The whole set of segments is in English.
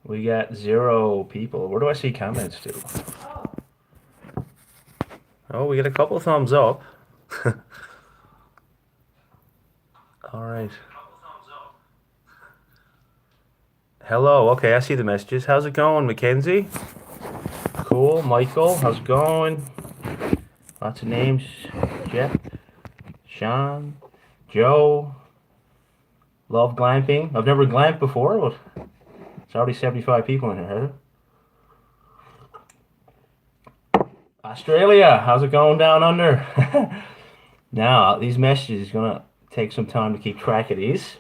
We got 0 people. Where do I see comments to? Oh, we get a couple thumbs up. All right. Hello. Okay, I see the messages. How's it going, Mackenzie? Cool. Michael, how's it going? Lots of names. Jeff, Sean, Joe. Love glamping. I've never glamped before, but it's already 75 people in here, Heather. Australia, how's it going down under? Now, these messages are gonna take some time to keep track of these.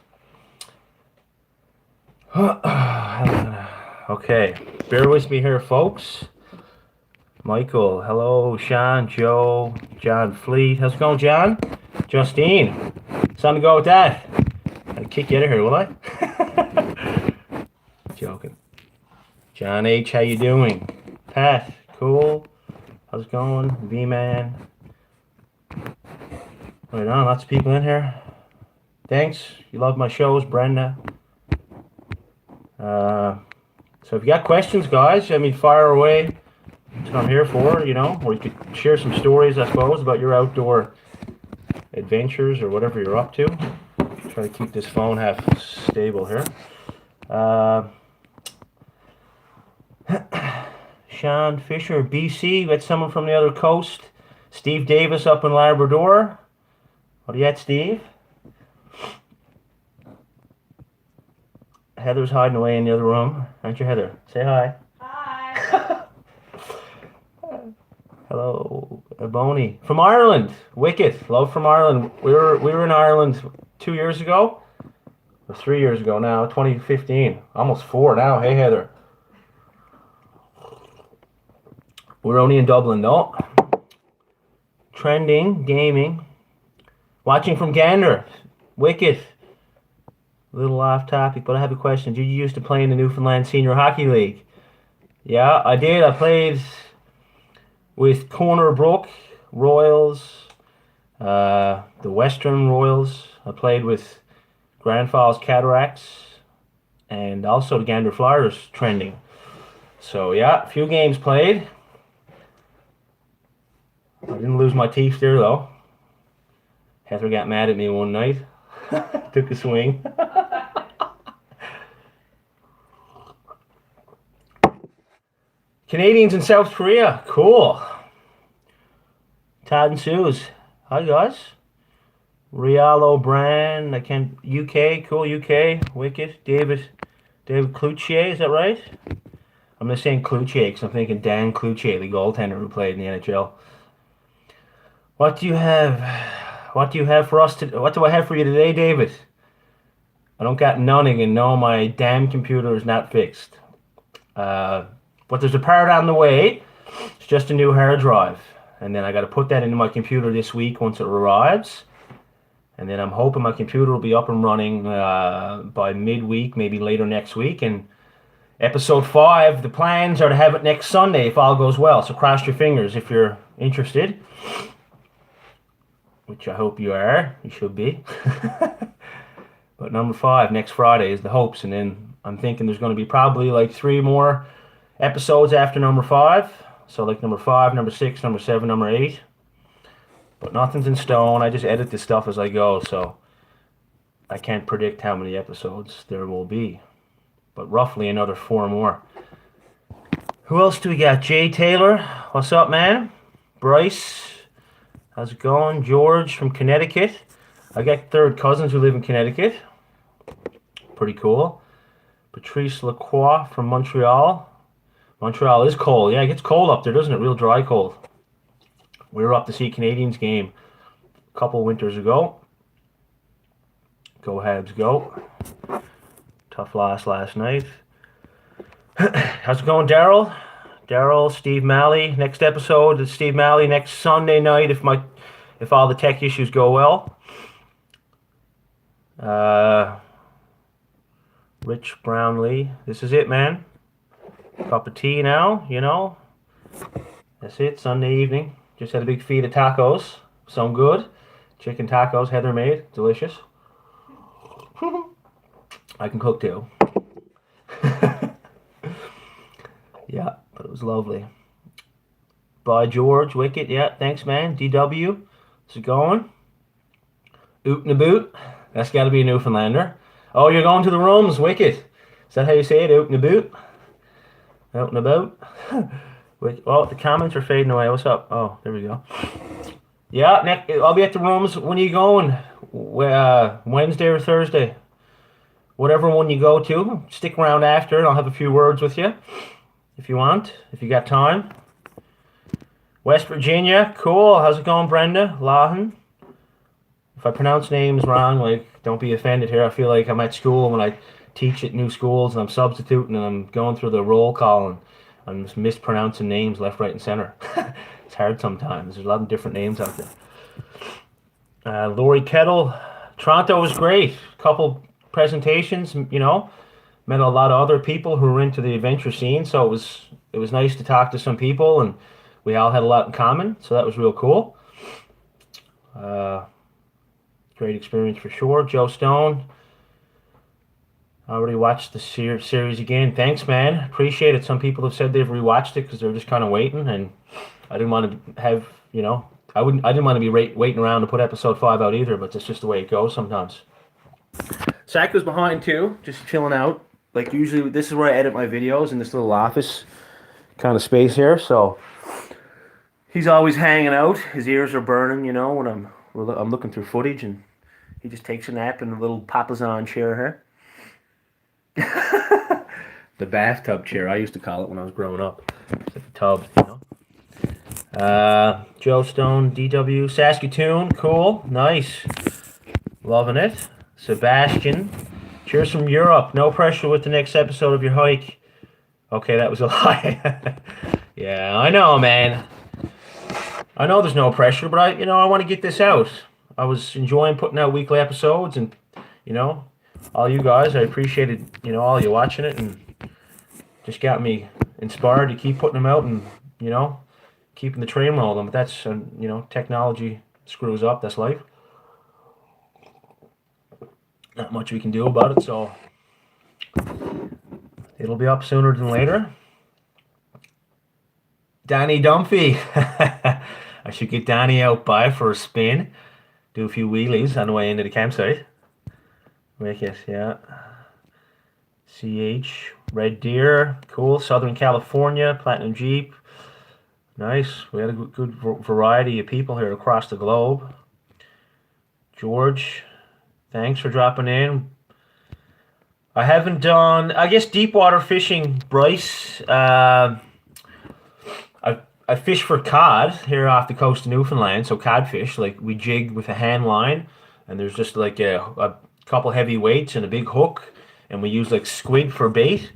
Okay, bear with me here, folks. Michael, hello, Sean, Joe, John Fleet. How's it going, John? Justine, time to go with that. I'll kick you out of here, will I? Joking. John H, how you doing? Pat, cool. How's it going? V-Man. Right on, lots of people in here. Thanks. You love my shows, Brenda. So if you got questions, guys, I mean, fire away. That's what I'm here for, you know, or you could share some stories, I suppose, about your outdoor adventures or whatever you're up to. Try to keep this phone half stable here. Sean Fisher, BC. We got someone from the other coast. Steve Davis up in Labrador. What are you at, Steve? Heather's hiding away in the other room. Aren't you, Heather? Say hi. Hi. Hello, Boney. From Ireland. Wicked. Love from Ireland. We were in Ireland 2 years ago. Or 3 years ago now. 2015. Almost 4 now. Hey, Heather. We're only in Dublin, though. Trending. Gaming. Watching from Gander. Wicked. A little off topic, but I have a question. Did you used to play in the Newfoundland Senior Hockey League? Yeah, I did. I played with Corner Brook Royals, the Western Royals. I played with Grand Falls Cataracts, and also the Gander Flyers trending. So yeah, a few games played. I didn't lose my teeth there though. Heather got mad at me one night. Took a swing. Canadians in South Korea. Cool. Todd and Sue's. Hi, guys. Real O'Brien. I can't. UK. Cool. UK. Wicked. David Cloutier. Is that right? I'm just saying Cloutier because I'm thinking Dan Cloutier, the goaltender who played in the NHL. What do you have? What do you have for us to? What do I have for you today, David? I don't got none again. No, my damn computer is not fixed. But there's a part on the way. It's just a new hard drive. And then I got to put that into my computer this week once it arrives. And then I'm hoping my computer will be up and running by midweek, maybe later next week. And episode 5, the plans are to have it next Sunday if all goes well. So cross your fingers if you're interested. Which I hope you are. You should be. But number 5, next Friday, is the hopes. And then I'm thinking there's going to be probably like 3 more episodes after number 5. So like number 5, number 6, number 7, number 8. But nothing's in stone. I just edit this stuff as I go. So I can't predict how many episodes there will be. But roughly another 4 more. Who else do we got? Jay Taylor. What's up, man? Bryce. How's it going? George from Connecticut. I got third cousins who live in Connecticut. Pretty cool. Patrice Lacroix from Montreal. Montreal is cold. Yeah, it gets cold up there, doesn't it? Real dry cold. We were up to see a Canadians game a couple winters ago. Go Habs, go. Tough loss last night. How's it going, Daryl? Daryl, Steve Malley. Next episode is Steve Malley next Sunday night if all the tech issues go well. Rich Brownlee. This is it, man. Cup of tea now, you know. That's it, Sunday evening. Just had a big feed of tacos. Some good. Chicken tacos Heather made. Delicious. I can cook too. was lovely. By George, Wicket, yeah, thanks, man. DW, how's it going? Oot and a boot. That's got to be a Newfoundlander. Oh, you're going to the rooms, Wicket. Is that how you say it? Oot and a boot? Out and about? Oh, the comments are fading away. What's up? Oh, there we go. Yeah, I'll be at the rooms. When are you going? Wednesday or Thursday? Whatever one you go to. Stick around after and I'll have a few words with you. If you want. If you got time. West Virginia. Cool. How's it going, Brenda? Lahan. If I pronounce names wrong, like, don't be offended here. I feel like I'm at school when I teach at new schools and I'm substituting and I'm going through the roll call and I'm just mispronouncing names left, right, and center. It's hard sometimes. There's a lot of different names out there. Lori Kettle. Toronto was great. Couple presentations, you know. Met a lot of other people who were into the adventure scene, so it was nice to talk to some people and we all had a lot in common, so that was real cool. Great experience for sure. Joe Stone. I already watched the series again. Thanks, man. Appreciate it. Some people have said they've rewatched it because they're just kind of waiting, and I didn't want to have, you know, I didn't want to be waiting around to put episode 5 out either, but that's just the way it goes sometimes. Zach was behind too, just chilling out. Like usually, this is where I edit my videos in this little office kind of space here, so he's always hanging out. His ears are burning, you know, when I'm looking through footage, and he just takes a nap in a little papasan chair here. The bathtub chair, I used to call it when I was growing up. It's like a tub, you know. Joe Stone, DW, Saskatoon, cool, nice. Loving it. Sebastian, cheers from Europe. No pressure with the next episode of your hike. Okay, that was a lie. Yeah, I know, man. I know there's no pressure, but I want to get this out. I was enjoying putting out weekly episodes, and you know, all you guys, I appreciated, you know, all you watching it, and just got me inspired to keep putting them out, and you know, keeping the train rolling. But that's, you know, technology screws up. That's life. Not much we can do about it, so it'll be up sooner than later. Danny Dumphy. I should get Danny out by for a spin. Do a few wheelies on the way into the campsite. Wicked, yeah. CH, Red Deer, cool. Southern California, Platinum Jeep. Nice. We had a good variety of people here across the globe. George, thanks for dropping in. I haven't done, I guess, deep water fishing, Bryce. I fish for cod here off the coast of Newfoundland, so codfish. Like, we jig with a hand line, and there's just like a couple heavy weights and a big hook, and we use like squid for bait.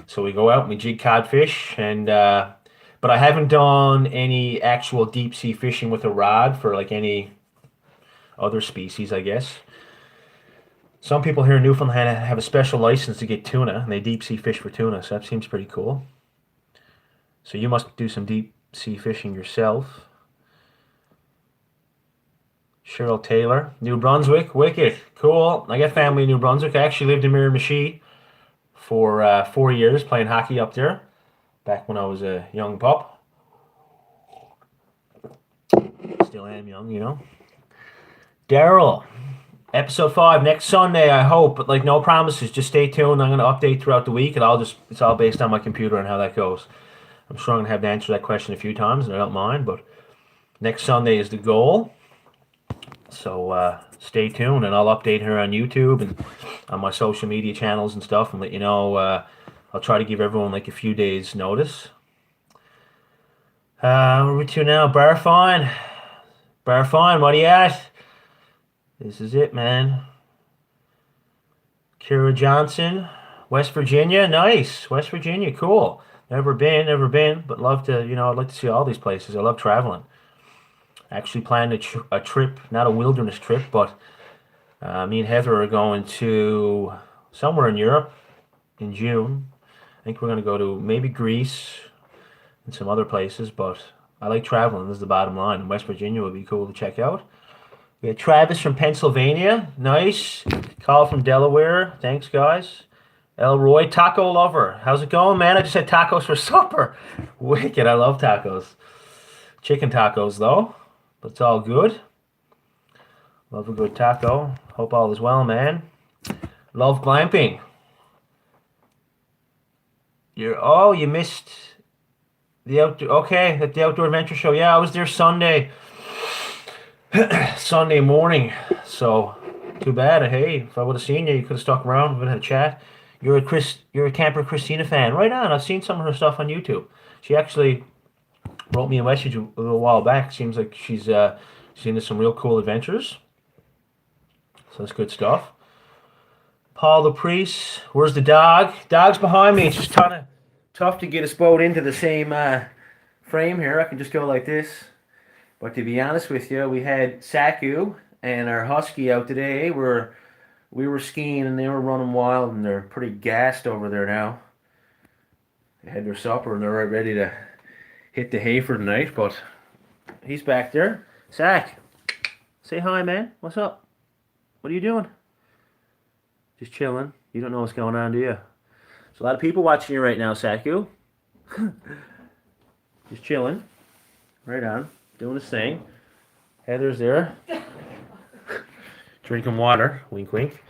So we go out and we jig codfish, and but I haven't done any actual deep sea fishing with a rod for like any other species, I guess. Some people here in Newfoundland have a special license to get tuna, and they deep sea fish for tuna, so that seems pretty cool. So you must do some deep sea fishing yourself. Cheryl Taylor, New Brunswick, wicked, cool. I got family in New Brunswick. I actually lived in Miramichi for 4 years playing hockey up there, back when I was a young pup. Still am young, you know. Daryl, episode 5 next Sunday, I hope, but like no promises. Just stay tuned. I'm going to update throughout the week, and it's all based on my computer and how that goes. I'm sure I'm going to have to answer that question a few times, and I don't mind, but next Sunday is the goal. So stay tuned, and I'll update her on YouTube and on my social media channels and stuff, and let you know. I'll try to give everyone like a few days notice. Where are we to now? Barfine, what are you at? This is it, man. Kira Johnson, West Virginia, nice. West Virginia, cool. Never been, but love to, you know, I'd like to see all these places. I love traveling. Actually planned a trip, not a wilderness trip, but me and Heather are going to somewhere in Europe in June. I think we're going to go to maybe Greece and some other places, but I like traveling. This is the bottom line. West Virginia would be cool to check out. We had Travis from Pennsylvania. Nice. Call from Delaware. Thanks, guys. Elroy, taco lover. How's it going, man? I just had tacos for supper. Wicked. I love tacos. Chicken tacos, though. But it's all good. Love a good taco. Hope all is well, man. Love glamping. You missed the outdoor. Okay, at the outdoor adventure show. Yeah, I was there Sunday. Sunday morning. So too bad. Hey, if I would have seen you, you could have stuck around. We would have had a chat. You're a Camper Christina fan, right on. I've seen some of her stuff on YouTube. She actually wrote me a message a little while back. Seems like she's into some real cool adventures. So that's good stuff. Paul the priest. Where's the dog? Dog's behind me. It's just kind of tough to get us both into the same frame here. I can just go like this. But to be honest with you, we had Saku and our husky out today. We were skiing and they were running wild and they're pretty gassed over there now. They had their supper and they're ready to hit the hay for the night. But he's back there. Sack, say hi, man. What's up? What are you doing? Just chilling. You don't know what's going on, do you? There's a lot of people watching you right now, Saku. Just chilling. Right on. Doing his thing. Heather's there. Drinking water. Wink, wink.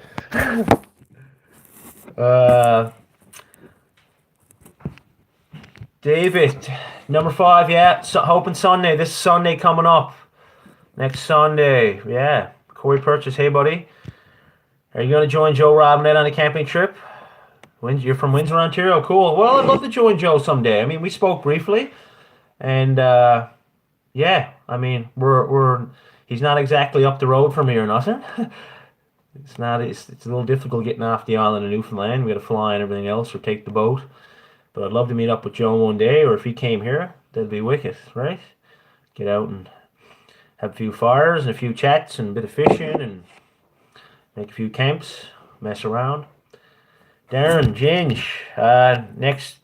David, number 5, yeah. So, hoping Sunday. This Sunday coming up. Next Sunday. Yeah. Corey Purchase, hey, buddy. Are you going to join Joe Robinette on a camping trip? You're from Windsor, Ontario. Cool. Well, I'd love to join Joe someday. I mean, we spoke briefly. And, yeah, I mean, he's not exactly up the road from me or nothing. It's a little difficult getting off the island of Newfoundland. We got to fly and everything else or take the boat. But I'd love to meet up with Joe one day, or if he came here, that'd be wicked, right? Get out and have a few fires and a few chats and a bit of fishing and make a few camps, mess around. Darren, Ginge, next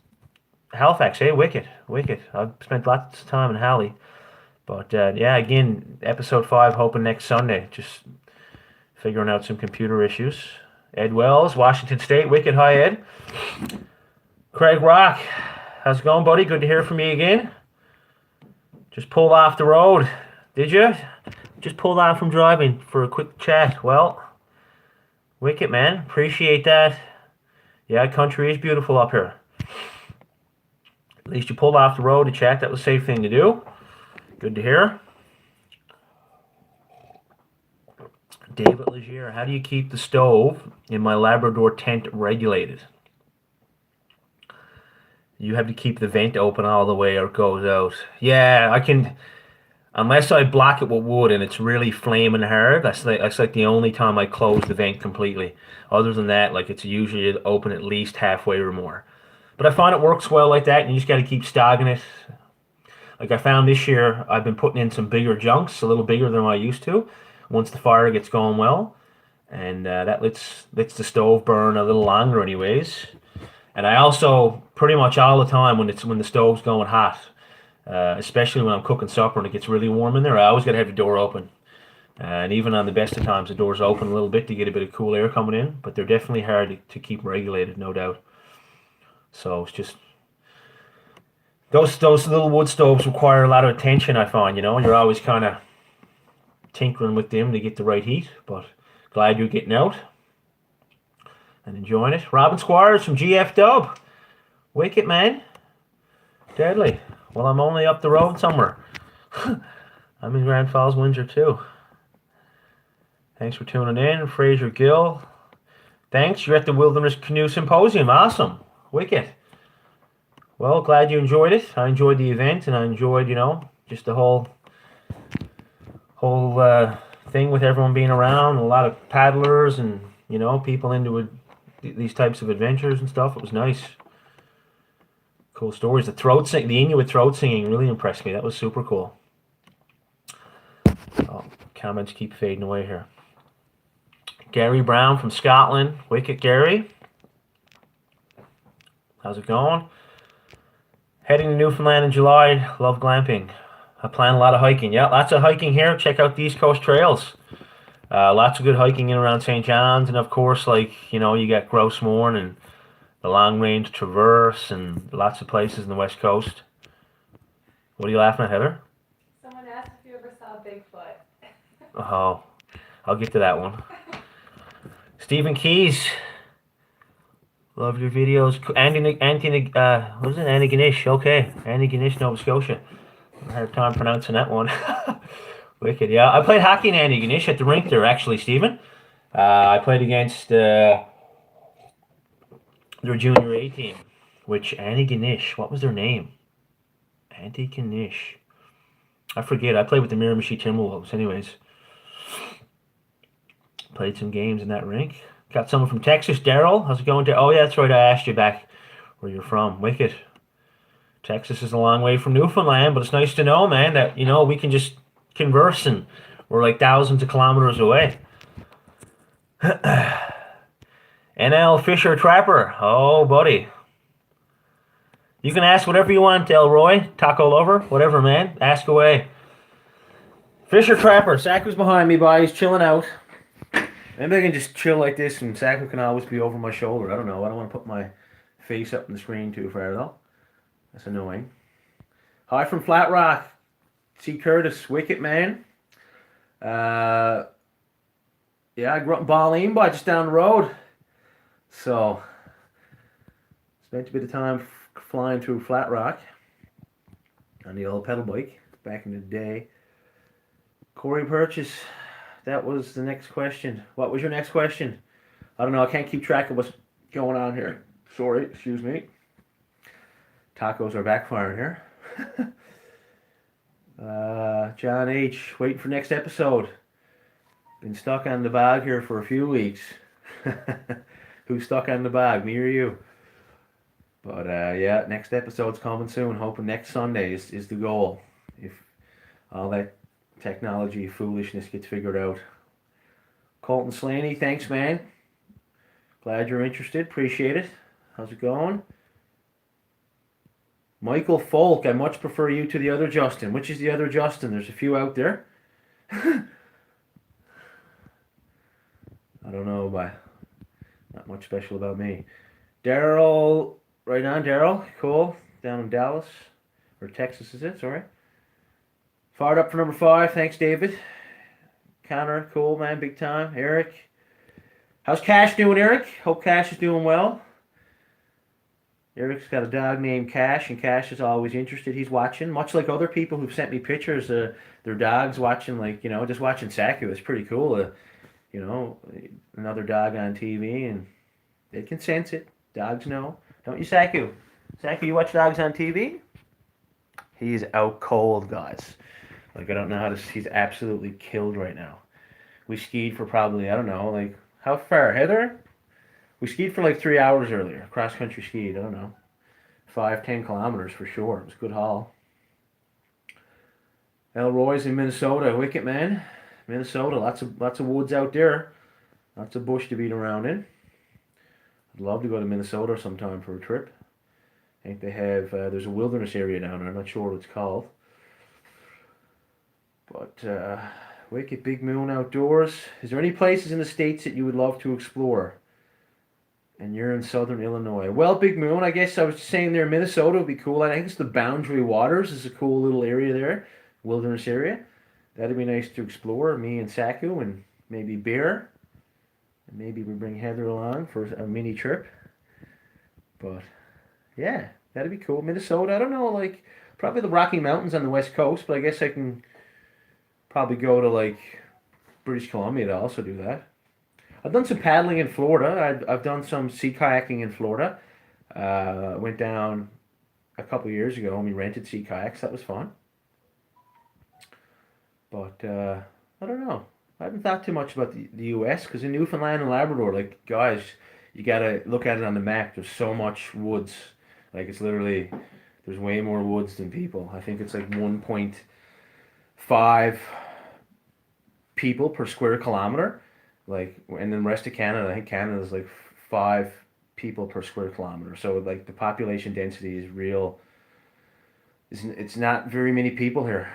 Halifax, hey, wicked. I've spent lots of time in Halley. But yeah, again, episode 5, hoping next Sunday. Just figuring out some computer issues. Ed Wells, Washington State, wicked. Hi, Ed. Craig Rock, how's it going, buddy? Good to hear from you again. Just pulled off the road, did you? Just pulled out from driving for a quick chat. Well, wicked, man. Appreciate that. Yeah, country is beautiful up here. At least you pulled off the road to chat. That was a safe thing to do. Good to hear. David Legier, how do you keep the stove in my Labrador tent regulated? You have to keep the vent open all the way or it goes out. Yeah, I can, unless I block it with wood and it's really flaming hard, that's like the only time I close the vent completely. Other than that, like it's usually open at least halfway or more. But I find it works well like that and you just got to keep stogging it. Like I found this year, I've been putting in some bigger junks, a little bigger than I used to, once the fire gets going well. And that lets the stove burn a little longer anyways. And I also, pretty much all the time when the stove's going hot, especially when I'm cooking supper and it gets really warm in there, I always got to have the door open. And even on the best of times, the door's open a little bit to get a bit of cool air coming in. But they're definitely hard to keep regulated, no doubt. So it's just... Those little wood stoves require a lot of attention, I find, you know. You're always kind of tinkering with them to get the right heat. But glad you're getting out and enjoying it. Robin Squires from GF Dub. Wicked, man. Deadly. Well, I'm only up the road somewhere. I'm in Grand Falls, Windsor, too. Thanks for tuning in. Fraser Gill. Thanks. You're at the Wilderness Canoe Symposium. Awesome. Wicked. Well, glad you enjoyed it. I enjoyed the event, and I enjoyed, you know, just the whole thing with everyone being around. A lot of paddlers and, you know, people into these types of adventures and stuff. It was nice. Cool stories. The Inuit throat singing really impressed me. That was super cool. Oh, comments keep fading away here. Gary Brown from Scotland. Wicked, Gary. How's it going? Heading to Newfoundland in July. Love glamping. I plan a lot of hiking. Yeah, lots of hiking here. Check out the East Coast trails. Lots of good hiking in around St. John's. And, of course, like, you know, you got Grouse Moor and a long range traverse and lots of places in the West Coast. What are you laughing at, Heather? Someone asked if you ever saw Bigfoot. Oh, I'll get to that one. Stephen Keys, love your videos. What is it? Antigonish. Okay, Antigonish, Nova Scotia. I had a time pronouncing that one. Wicked. Yeah, I played hockey in Antigonish at the rink there, actually, Stephen. I played against their junior A team, which Antigonish. What was their name? Antigonish. I forget. I played with the Miramichi Timberwolves, anyways. Played some games in that rink. Got someone from Texas, Daryl. How's it going? Oh, yeah, that's right. I asked you back where you're from. Wicked. Texas is a long way from Newfoundland, but it's nice to know, man, that, we can just converse and we're like thousands of kilometers away. NL Fisher Trapper. Oh, buddy. You can ask whatever you want, Elroy. Taco lover. Whatever, man. Ask away. Fisher Trapper. Saku's behind me, boys. Chilling out. Maybe I can just chill like this and Saku can always be over my shoulder. I don't know. I don't want to put my face up in the screen too far, though. That's annoying. Hi from Flat Rock. C. Curtis. Wicket, man. Yeah, I grew up in Balleen, but just down the road. So, spent a bit of time flying through Flat Rock on the old pedal bike back in the day. Corey Purchase, that was the next question. What was your next question? I don't know. I can't keep track of what's going on here. Sorry, excuse me. Tacos are backfiring here. John H., waiting for next episode. Been stuck on the bag here for a few weeks. Who's stuck on the bag, me or you? But yeah, next episode's coming soon. Hoping next Sunday is the goal. If all that technology foolishness gets figured out. Colton Slaney, thanks, man. Glad you're interested. Appreciate it. How's it going? Michael Folk, I much prefer you to the other Justin. Which is the other Justin? There's a few out there. I don't know, but not much special about me. Daryl, right on, Daryl. Cool. Down in Dallas. Or Texas, is it? Sorry. Fired up for number 5. Thanks, David. Connor, cool, man. Big time. Eric. How's Cash doing, Eric? Hope Cash is doing well. Eric's got a dog named Cash, and Cash is always interested. He's watching, much like other people who've sent me pictures. Their dogs watching, like, just watching Saku. It's pretty cool. Another dog on TV, and they can sense it. Dogs know. Don't you, Saku? Saku, you watch dogs on TV? He's out cold, guys. Like, I don't know how to... He's absolutely killed right now. We skied for probably, I don't know, like... How far, Heather? We skied for like 3 hours earlier. Cross-country skied, I don't know. 5-10 kilometers for sure. It was a good haul. Elroy's in Minnesota. Wicket, man. Minnesota, lots of woods out there. Lots of bush to beat around in. I'd love to go to Minnesota sometime for a trip. I think they have, there's a wilderness area down there. I'm not sure what it's called. But, Wicked Big Moon Outdoors. Is there any places in the States that you would love to explore? And you're in southern Illinois. Well, Big Moon, I guess I was saying there, Minnesota would be cool. I think it's the Boundary Waters is a cool little area there. Wilderness area. That'd be nice to explore. Me and Saku and maybe Bear. And maybe we bring Heather along for a mini trip. But, yeah, that'd be cool. Minnesota, I don't know, like, probably the Rocky Mountains on the west coast, but I guess I can probably go to, like, British Columbia to also do that. I've done some paddling in Florida. I've done some sea kayaking in Florida. Went down a couple years ago and we rented sea kayaks. That was fun. But, I don't know. I haven't thought too much about the U.S. because in Newfoundland and Labrador, like, guys, you got to look at it on the map. There's so much woods. Like, it's literally, there's way more woods than people. I think it's like 1.5 people per square kilometer. Like, and then the rest of Canada, I think Canada's like 5 people per square kilometer. So, like, the population density is real. It's not very many people here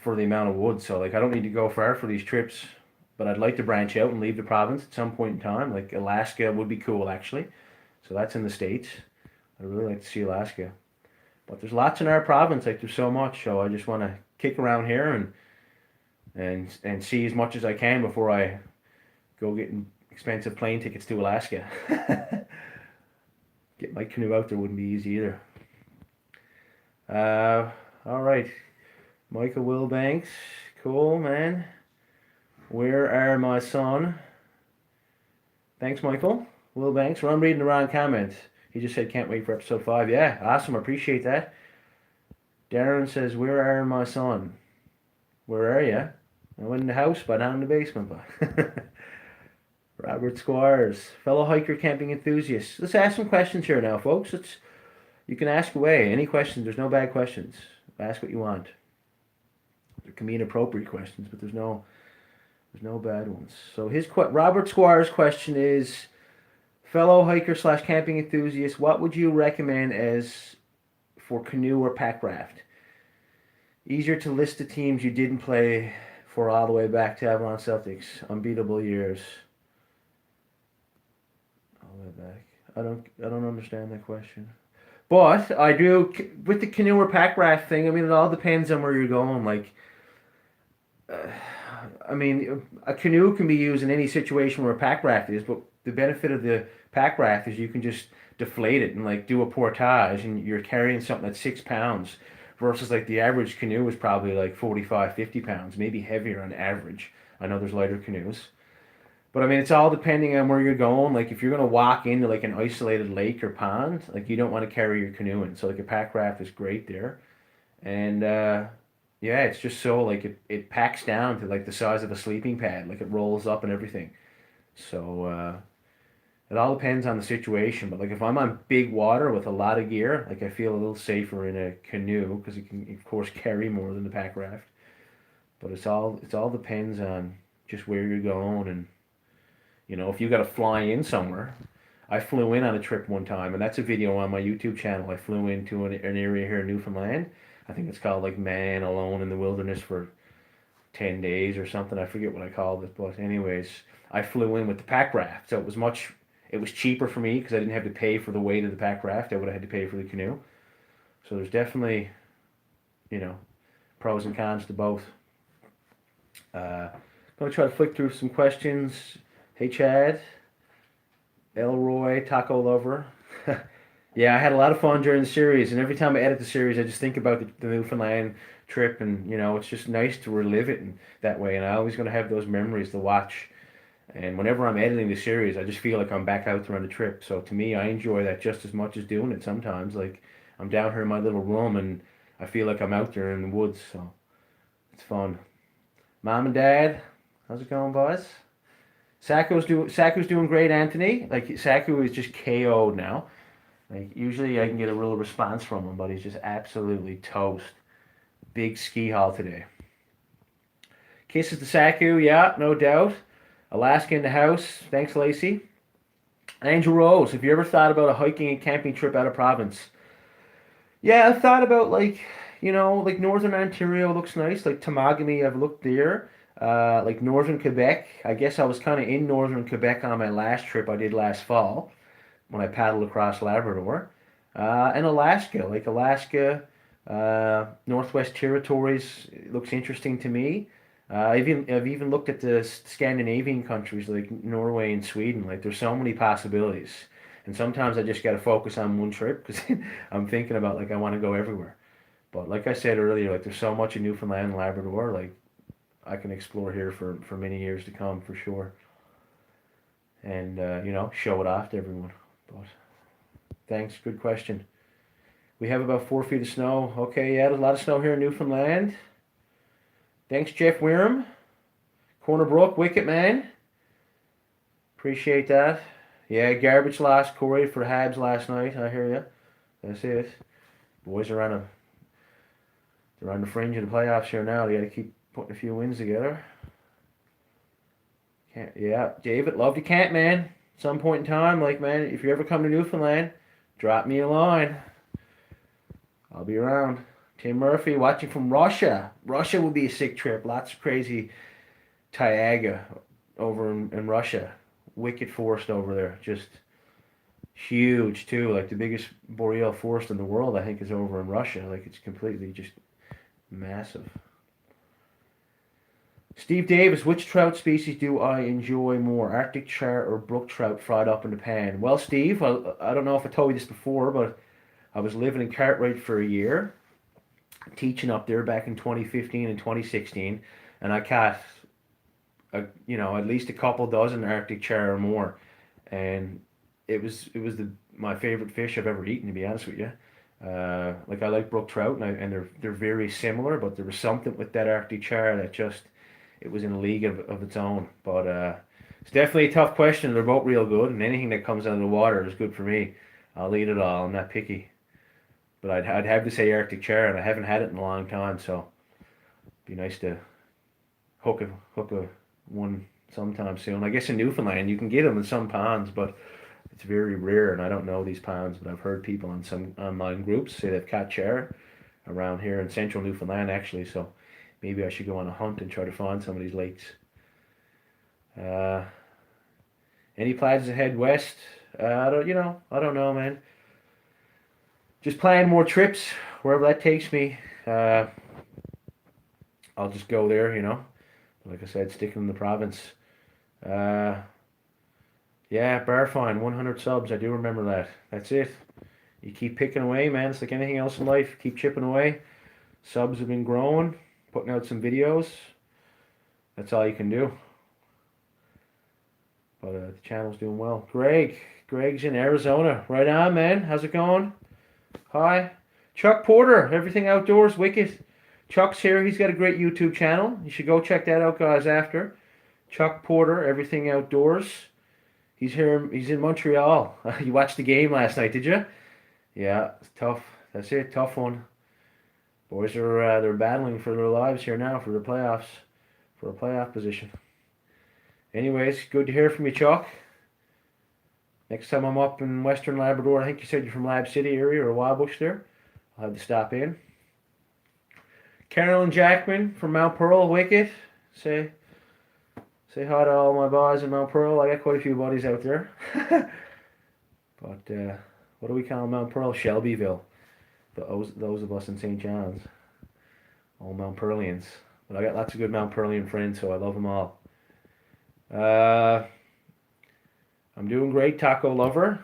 for the amount of wood. So, like, I don't need to go far for these trips, but I'd like to branch out and leave the province at some point in time. Like, Alaska would be cool, actually. So that's in the States. I'd really like to see Alaska. But there's lots in our province, like there's so much. So I just want to kick around here and see as much as I can before I go getting expensive plane tickets to Alaska. Get my canoe out there wouldn't be easy either. All right, Michael Wilbanks, cool man. Where are my son? Thanks, Michael Wilbanks. Well, I'm reading the wrong comment. He just said can't wait for episode 5. Yeah, awesome. Appreciate that. Darren says, where are my son? Where are you? I'm in the house, but not in the basement. But Robert Squires, fellow hiker, camping enthusiast. Let's ask some questions here now, folks. You can ask away. Any questions. There's no bad questions. Ask what you want. There can be inappropriate questions, but there's no bad ones. So Robert Squires' question is, fellow hiker / camping enthusiast, what would you recommend as for canoe or pack raft? Easier to list the teams you didn't play for all the way back to Avalon Celtics. Unbeatable years. All the way back. I don't understand that question. But I do, with the canoe or pack raft thing, I mean, it all depends on where you're going. Like, I mean, a canoe can be used in any situation where a pack raft is, but the benefit of the pack raft is you can just deflate it and like do a portage and you're carrying something that's 6 pounds versus like the average canoe is probably like 45, 50 pounds, maybe heavier on average. I know there's lighter canoes. But I mean, it's all depending on where you're going. Like if you're going to walk into like an isolated lake or pond, like you don't want to carry your canoe in. So like a pack raft is great there. And yeah, it's just so like it packs down to like the size of a sleeping pad. Like it rolls up and everything. So it all depends on the situation. But like if I'm on big water with a lot of gear, like I feel a little safer in a canoe because it can of course carry more than the pack raft. But it's all depends on just where you're going. And you know, if you got to fly in somewhere. I flew in on a trip one time, and that's a video on my YouTube channel. I flew into an area here in Newfoundland. I think it's called like Man Alone in the Wilderness for 10 days or something. I forget what I called it. But anyways, I flew in with the pack raft. So it was cheaper for me because I didn't have to pay for the weight of the pack raft. I would have had to pay for the canoe. So there's definitely, you know, pros and cons to both. I'm going to try to flick through some questions. Hey, Chad. Elroy, Taco Lover. Yeah, I had a lot of fun during the series, and every time I edit the series, I just think about the Newfoundland trip, and, you know, it's just nice to relive it in that way, and I always going to have those memories to watch. And whenever I'm editing the series, I just feel like I'm back out there on the trip. So to me, I enjoy that just as much as doing it sometimes. Like, I'm down here in my little room, and I feel like I'm out there in the woods, so it's fun. Mom and Dad, how's it going, boys? Saku's doing great, Anthony. Like, Saku is just KO'd now. Like, usually I can get a real response from him, but he's just absolutely toast. Big ski haul today. Kisses to Saku, yeah, no doubt. Alaska in the house. Thanks, Lacey. Angel Rose, have you ever thought about a hiking and camping trip out of province? Yeah, I thought about, like, you know, like Northern Ontario looks nice. Like Temagami, I've looked there. Like Northern Quebec. I guess I was kind of in Northern Quebec on my last trip I did last fall when I paddled across Labrador. And Alaska, like Alaska, Northwest Territories looks interesting to me. I've even looked at the Scandinavian countries like Norway and Sweden. Like there's so many possibilities, and sometimes I just got to focus on one trip because I'm thinking about like I want to go everywhere. But like I said earlier, like there's so much in Newfoundland and Labrador, like I can explore here for many years to come for sure. And you know, show it off to everyone. But thanks, good question. We have about 4 feet of snow. Okay, yeah, there's a lot of snow here in Newfoundland. Thanks, Jeff Wirram. Corner Brook, Wicket Man. Appreciate that. Yeah, garbage lost Corey for Habs last night. I hear you. That's it. Boys are they're on the fringe of the playoffs here now. They got to keep putting a few wins together. Yeah, David, love to camp, man. Some point in time, like, man, if you ever come to Newfoundland, drop me a line. I'll be around. Tim Murphy watching from Russia. Russia would be a sick trip. Lots of crazy taiga over in Russia. Wicked forest over there. Just Huge too. Like the biggest boreal forest in the world, I think, is over in Russia. Like it's completely just massive. Steve Davis, which trout species do I enjoy more, Arctic char or brook trout fried up in the pan? Well, Steve, I don't know if I told you this before, but I was living in Cartwright for a year, teaching up there back in 2015 and 2016, and I caught, at least a couple dozen Arctic char or more, and it was my favorite fish I've ever eaten, to be honest with you. Like I like brook trout, and they're very similar, but there was something with that Arctic char that just it was in a league of its own. But it's definitely a tough question. They're both real good, and anything that comes out of the water is good for me. I'll eat it all. I'm not picky, but I'd have to say Arctic char, and I haven't had it in a long time, so it'd be nice to hook a one sometime soon. I guess in Newfoundland you can get them in some ponds, but it's very rare, and I don't know these ponds, but I've heard people on some online groups say they've caught char around here in central Newfoundland actually. So maybe I should go on a hunt and try to find some of these lakes. Uh, any plans to head west? I don't know, man. Just planning more trips wherever that takes me. I'll just go there. Like I said, sticking in the province. Uh, yeah, Barfine, 100 subs. I do remember that. That's it. You keep picking away, man. It's like anything else in life. Keep chipping away. Subs have been growing. Putting out some videos. That's all you can do. But the channel's doing well. Greg's in Arizona. Right on, man. How's it going? Hi. Chuck Porter, Everything Outdoors, wicked. Chuck's here. He's got a great YouTube channel. You should go check that out, guys, after. Chuck Porter, Everything Outdoors. He's here. He's in Montreal. You watched the game last night, did you? Yeah, it's tough. That's it. Tough one. Boys are they're battling for their lives here now for the playoffs, for a playoff position. Anyways, good to hear from you, Chuck. Next time I'm up in Western Labrador, I think you said you're from Lab City area or Wabush there. I'll have to stop in. Carolyn Jackman from Mount Pearl, wicked. Say hi to all my boys in Mount Pearl. I got quite a few buddies out there. But what do we call Mount Pearl? Shelbyville. Those of us in St. John's, all Mount Pearlians. But I got lots of good Mount Pearlian friends, so I love them all. I'm doing great, Taco Lover.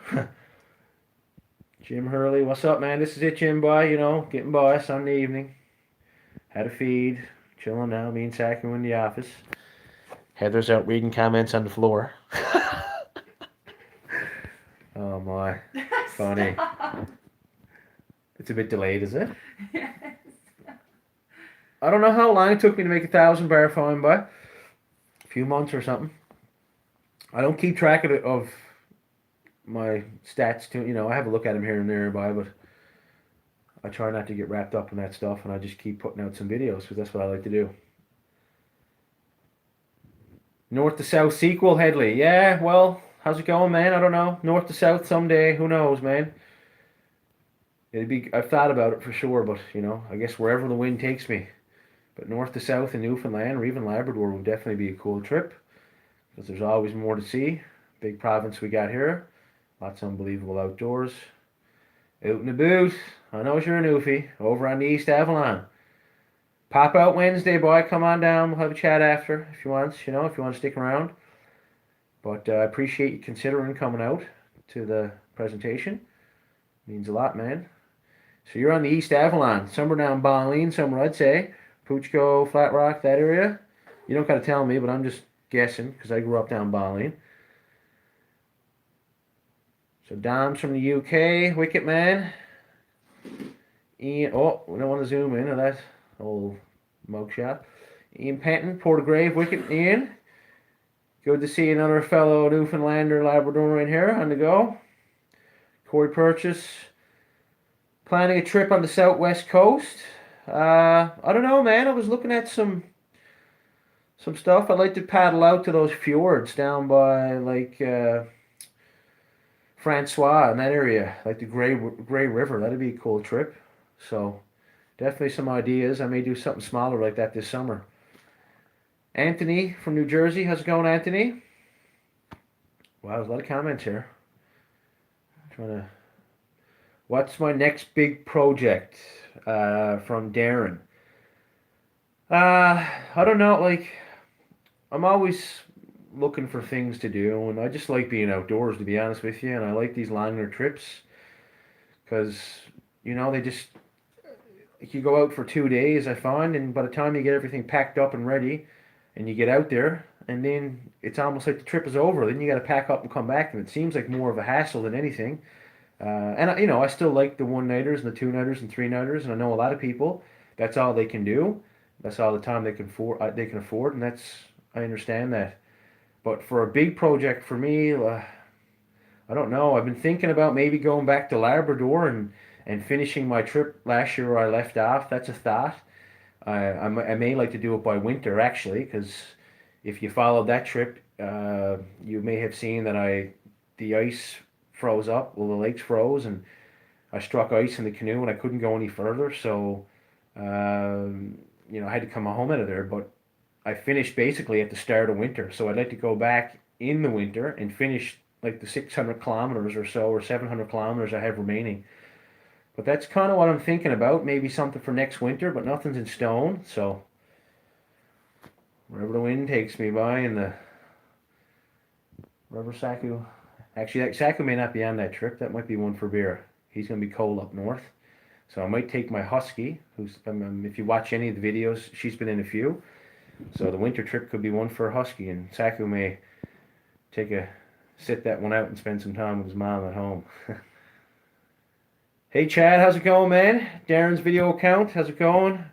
Jim Hurley, what's up, man? This is it, Jim boy. Getting by Sunday evening. Had a feed, chilling now. Me and Sack in the office. Heather's out reading comments on the floor. Oh my, funny. It's a bit delayed, is it? Yes. I don't know how long it took me to make 1,000 bar fine by. A few months or something. I don't keep track of my stats too. I have a look at them here and there by, but I try not to get wrapped up in that stuff, and I just keep putting out some videos because that's what I like to do. North to South sequel, Headley. Yeah, well, how's it going, man? I don't know. North to South someday. Who knows, man? I've thought about it for sure, but I guess wherever the wind takes me. But north to south in Newfoundland or even Labrador would definitely be a cool trip because there's always more to see. Big province we got here. Lots of unbelievable outdoors. Out and about. I know you're a Newfie. Over on the East Avalon. Pop out Wednesday, boy. Come on down. We'll have a chat after if you want. If you want to stick around. But I appreciate you considering coming out to the presentation. Means a lot, man. So you're on the East Avalon, somewhere down Balleen, somewhere I'd say. Puchco, Flat Rock, that area. You don't got to tell me, but I'm just guessing because I grew up down Balleen. So Dom's from the UK, Wicket Man. Ian, we don't want to zoom in on that old mugshot. Ian Penton, Portagrave, Wicket Ian. Good to see another fellow Newfoundlander, Labradorian here on the go. Corey Purchase. Planning a trip on the southwest coast. I don't know, man. I was looking at some stuff. I'd like to paddle out to those fjords down by Francois in that area, like the Grey River. That'd be a cool trip. So definitely some ideas. I may do something smaller like that this summer. Anthony from New Jersey. How's it going, Anthony? Wow, there's a lot of comments here. Trying to. What's my next big project? From Darren. I don't know. Like, I'm always looking for things to do, and I just like being outdoors, to be honest with you. And I like these longer trips because they just you go out for 2 days, I find, and by the time you get everything packed up and ready, and you get out there, and then it's almost like the trip is over. Then you got to pack up and come back, and it seems like more of a hassle than anything. I still like the one-nighters and the two-nighters and three-nighters, and I know a lot of people. That's all they can do. That's all the time they can afford. And I understand that. But for a big project for me, I don't know. I've been thinking about maybe going back to Labrador and finishing my trip last year where I left off. That's a thought. I may like to do it by winter actually, because if you followed that trip, you may have seen that the ice froze up. Well, the lakes froze, and I struck ice in the canoe, and I couldn't go any further. So, I had to come home out of there. But I finished basically at the start of winter, so I'd like to go back in the winter and finish like the 600 kilometers or so, or 700 kilometers I have remaining. But that's kind of what I'm thinking about. Maybe something for next winter, but nothing's in stone. So wherever the wind takes me by, and wherever Saku. Actually, Saku may not be on that trip. That might be one for Beer. He's going to be cold up north. So I might take my husky, who's, if you watch any of the videos, she's been in a few. So the winter trip could be one for a husky, and Saku may sit that one out and spend some time with his mom at home. Hey Chad, how's it going, man? Darren's video account, how's it going?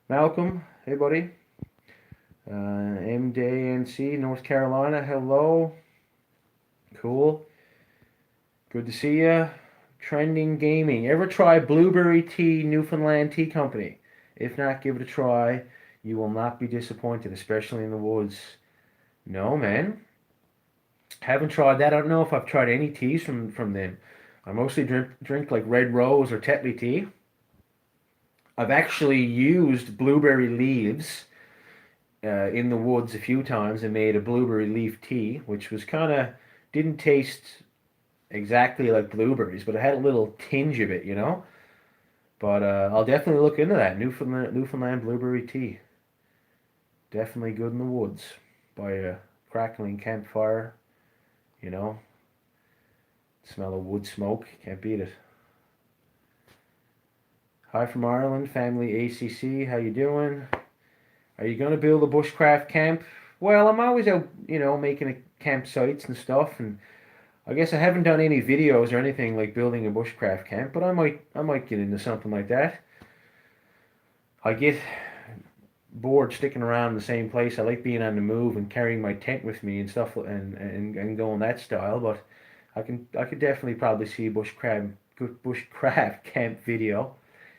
Malcolm, hey buddy. MJNC, North Carolina, hello. Cool. Good to see ya. Trending Gaming. Ever try Blueberry Tea, Newfoundland Tea Company? If not, give it a try. You will not be disappointed, especially in the woods. No, man. Haven't tried that. I don't know if I've tried any teas from them. I mostly drink like Red Rose or Tetley tea. I've actually used blueberry leaves in the woods a few times and made a blueberry leaf tea, which was didn't taste exactly like blueberries, but it had a little tinge of it, But I'll definitely look into that. Newfoundland blueberry tea. Definitely good in the woods by a crackling campfire, Smell of wood smoke. Can't beat it. Hi from Ireland, family ACC. How you doing? Are you going to build a bushcraft camp? Well, I'm always out, making campsites and stuff, and I guess I haven't done any videos or anything like building a bushcraft camp, but I might get into something like that. I get bored sticking around in the same place. I like being on the move and carrying my tent with me and stuff, and going that style. But I could definitely probably see a bushcraft camp video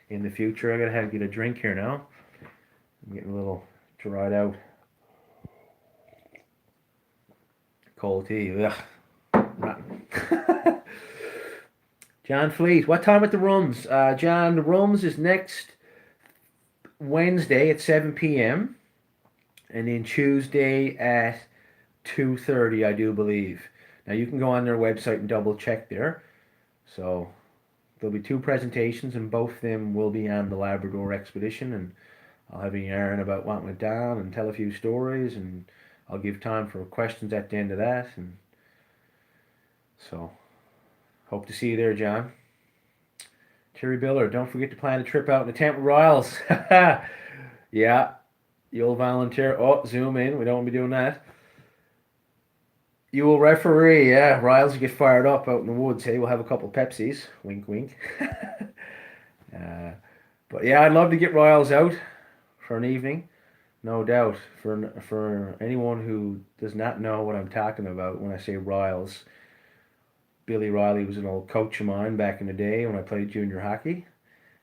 in the future. I gotta have to get a drink here now. I'm getting a little dried out. Cold tea. Ugh. Rotten. John Fleet, what time at the Rums? John, the Rums is next Wednesday at 7 p.m. and then Tuesday at 2:30, I do believe. Now you can go on their website and double check there. So there'll be two presentations, and both of them will be on the Labrador expedition, and I'll have a yarn about what went down and tell a few stories, and I'll give time for questions at the end of that. And so hope to see you there, John. Terry Biller, don't forget to plan a trip out in the tent with Riles. Yeah, you'll volunteer. Oh, zoom in. We don't want to be doing that. You will referee. Yeah, Riles will get fired up out in the woods. Hey, we'll have a couple Pepsis. Wink, wink. But yeah, I'd love to get Riles out for an evening. No doubt. For anyone who does not know what I'm talking about when I say Riles, Billy Riley was an old coach of mine back in the day when I played junior hockey,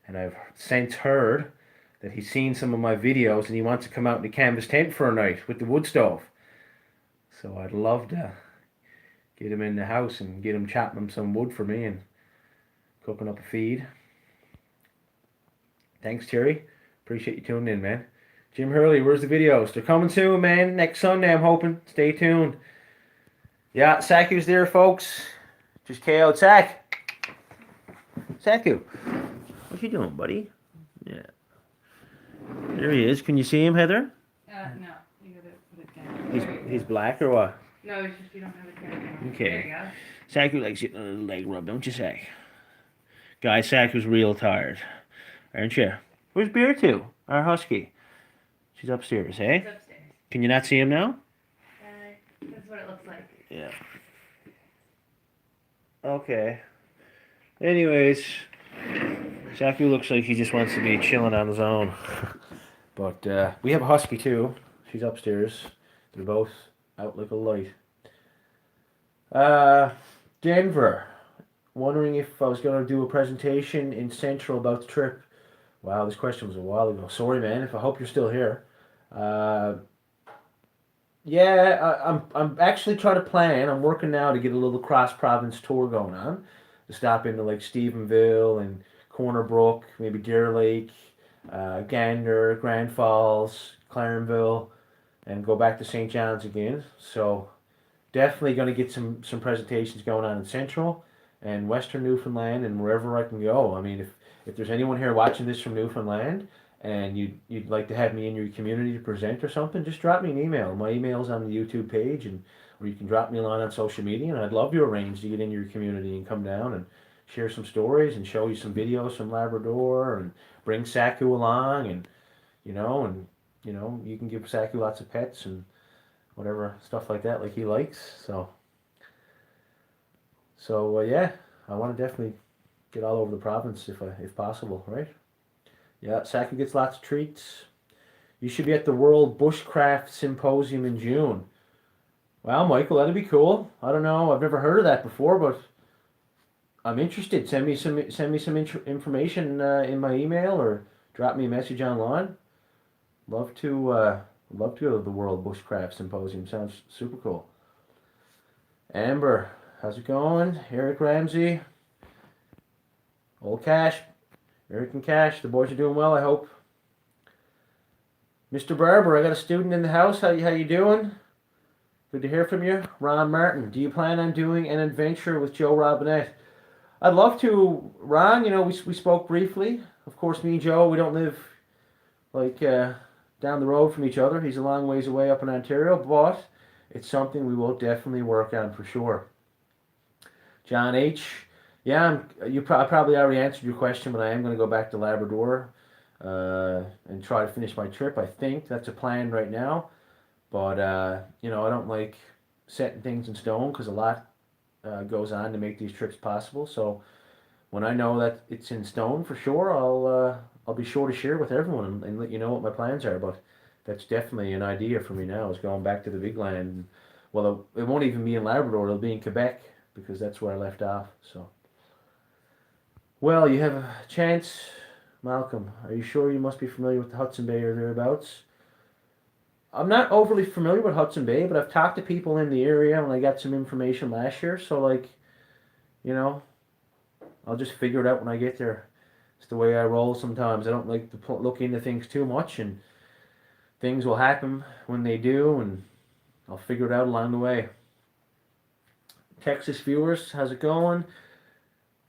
and I've since heard that he's seen some of my videos and he wants to come out in the canvas tent for a night with the wood stove. So I'd love to get him in the house and get him chopping him some wood for me and cooking up a feed. Thanks, Terry. Appreciate you tuning in, man. Jim Hurley, where's the videos? They're coming soon, man. Next Sunday, I'm hoping. Stay tuned. Yeah, Saku's there, folks. Just KO'd Sack. Saku, what you doing, buddy? Yeah. There he is. Can you see him, Heather? No. You gotta put it down. There you He's go. black or what? No, it's just you don't have a camera. Okay. There you go. Saku likes getting a little leg rub, don't you, Sak? Guys, Saku's real tired, aren't you? Where's Bear to? Our husky. She's upstairs, eh? It's upstairs. Can you not see him now? That's what it looks like. Yeah. Okay. Anyways, Saku looks like he just wants to be chilling on his own. But we have a husky too. She's upstairs. They're both out like a light. Denver. Wondering if I was going to do a presentation in Central about the trip. Wow, this question was a while ago. Sorry, man. If I hope you're still here. Yeah, I'm actually trying to plan. I'm working now to get a little cross province tour going on. To stop into like Stephenville and Corner Brook, maybe Deer Lake, Gander, Grand Falls, Clarenville, and go back to St. John's again. So definitely going to get some presentations going on in Central and Western Newfoundland and wherever I can go. I mean, if there's anyone here watching this from Newfoundland and you'd like to have me in your community to present or something, just drop me an email. My email's on the YouTube page, and or you can drop me a line on social media, and I'd love to arrange to get in your community and come down and share some stories and show you some videos from Labrador and bring Saku along, and you can give Saku lots of pets and whatever stuff like that, like he likes. So yeah, I want to definitely get all over the province if possible, right? Yeah, Saku gets lots of treats. You should be at the World Bushcraft Symposium in June. Well, Michael, that'd be cool. I don't know. I've never heard of that before, but I'm interested. Send me some information in my email or drop me a message online. Love to go to the World Bushcraft Symposium. Sounds super cool. Amber, how's it going? Eric Ramsey, Old Cash, Eric and Cash. The boys are doing well, I hope. Mr. Barber, I got a student in the house. How you doing? Good to hear from you. Ron Martin, do you plan on doing an adventure with Joe Robinette? I'd love to, Ron. We spoke briefly. Of course, me and Joe, we don't live like down the road from each other. He's a long ways away up in Ontario, but it's something we will definitely work on for sure. John H. Yeah, I probably already answered your question, but I am going to go back to Labrador and try to finish my trip. I think that's a plan right now. But, I don't like setting things in stone because a lot goes on to make these trips possible. So when I know that it's in stone for sure, I'll be sure to share with everyone and let you know what my plans are. But that's definitely an idea for me now, is going back to the big land. Well, it won't even be in Labrador. It'll be in Quebec because that's where I left off. So, well, you have a chance, Malcolm. Are you sure you must be familiar with the Hudson Bay or thereabouts? I'm not overly familiar with Hudson Bay, but I've talked to people in the area and I got some information last year. So, I'll just figure it out when I get there. It's the way I roll sometimes. I don't like to look into things too much, and things will happen when they do, and I'll figure it out along the way. Texas viewers, how's it going?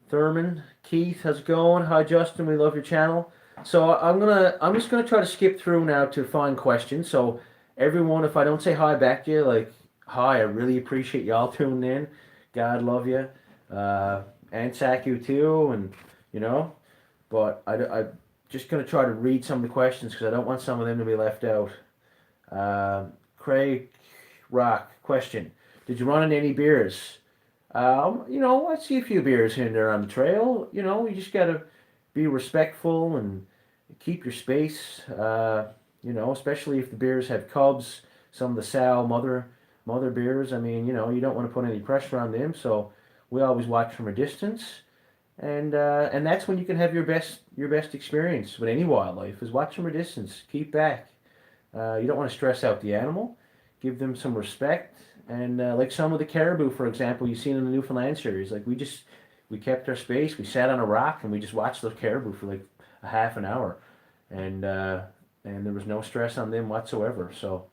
Thurman, Keith, how's it going? Hi, Justin, we love your channel. So I'm just gonna try to skip through now to find questions. So everyone, if I don't say hi back to you, like hi, I really appreciate y'all tuning in. God love you, and Saku too, and But I'm just gonna try to read some of the questions because I don't want some of them to be left out. Craig Rock question: did you run into any bears? I see a few bears here and there on the trail. You just gotta be respectful and keep your space. Especially if the bears have cubs. Some of the sow mother bears. I mean, you don't want to put any pressure on them. So we always watch from a distance, and that's when you can have your best experience with any wildlife, is watch from a distance. Keep back. You don't want to stress out the animal. Give them some respect. And like some of the caribou, for example, you've seen in the Newfoundland series, like we kept our space. We sat on a rock and we just watched those caribou for like a half an hour, and there was no stress on them whatsoever. So,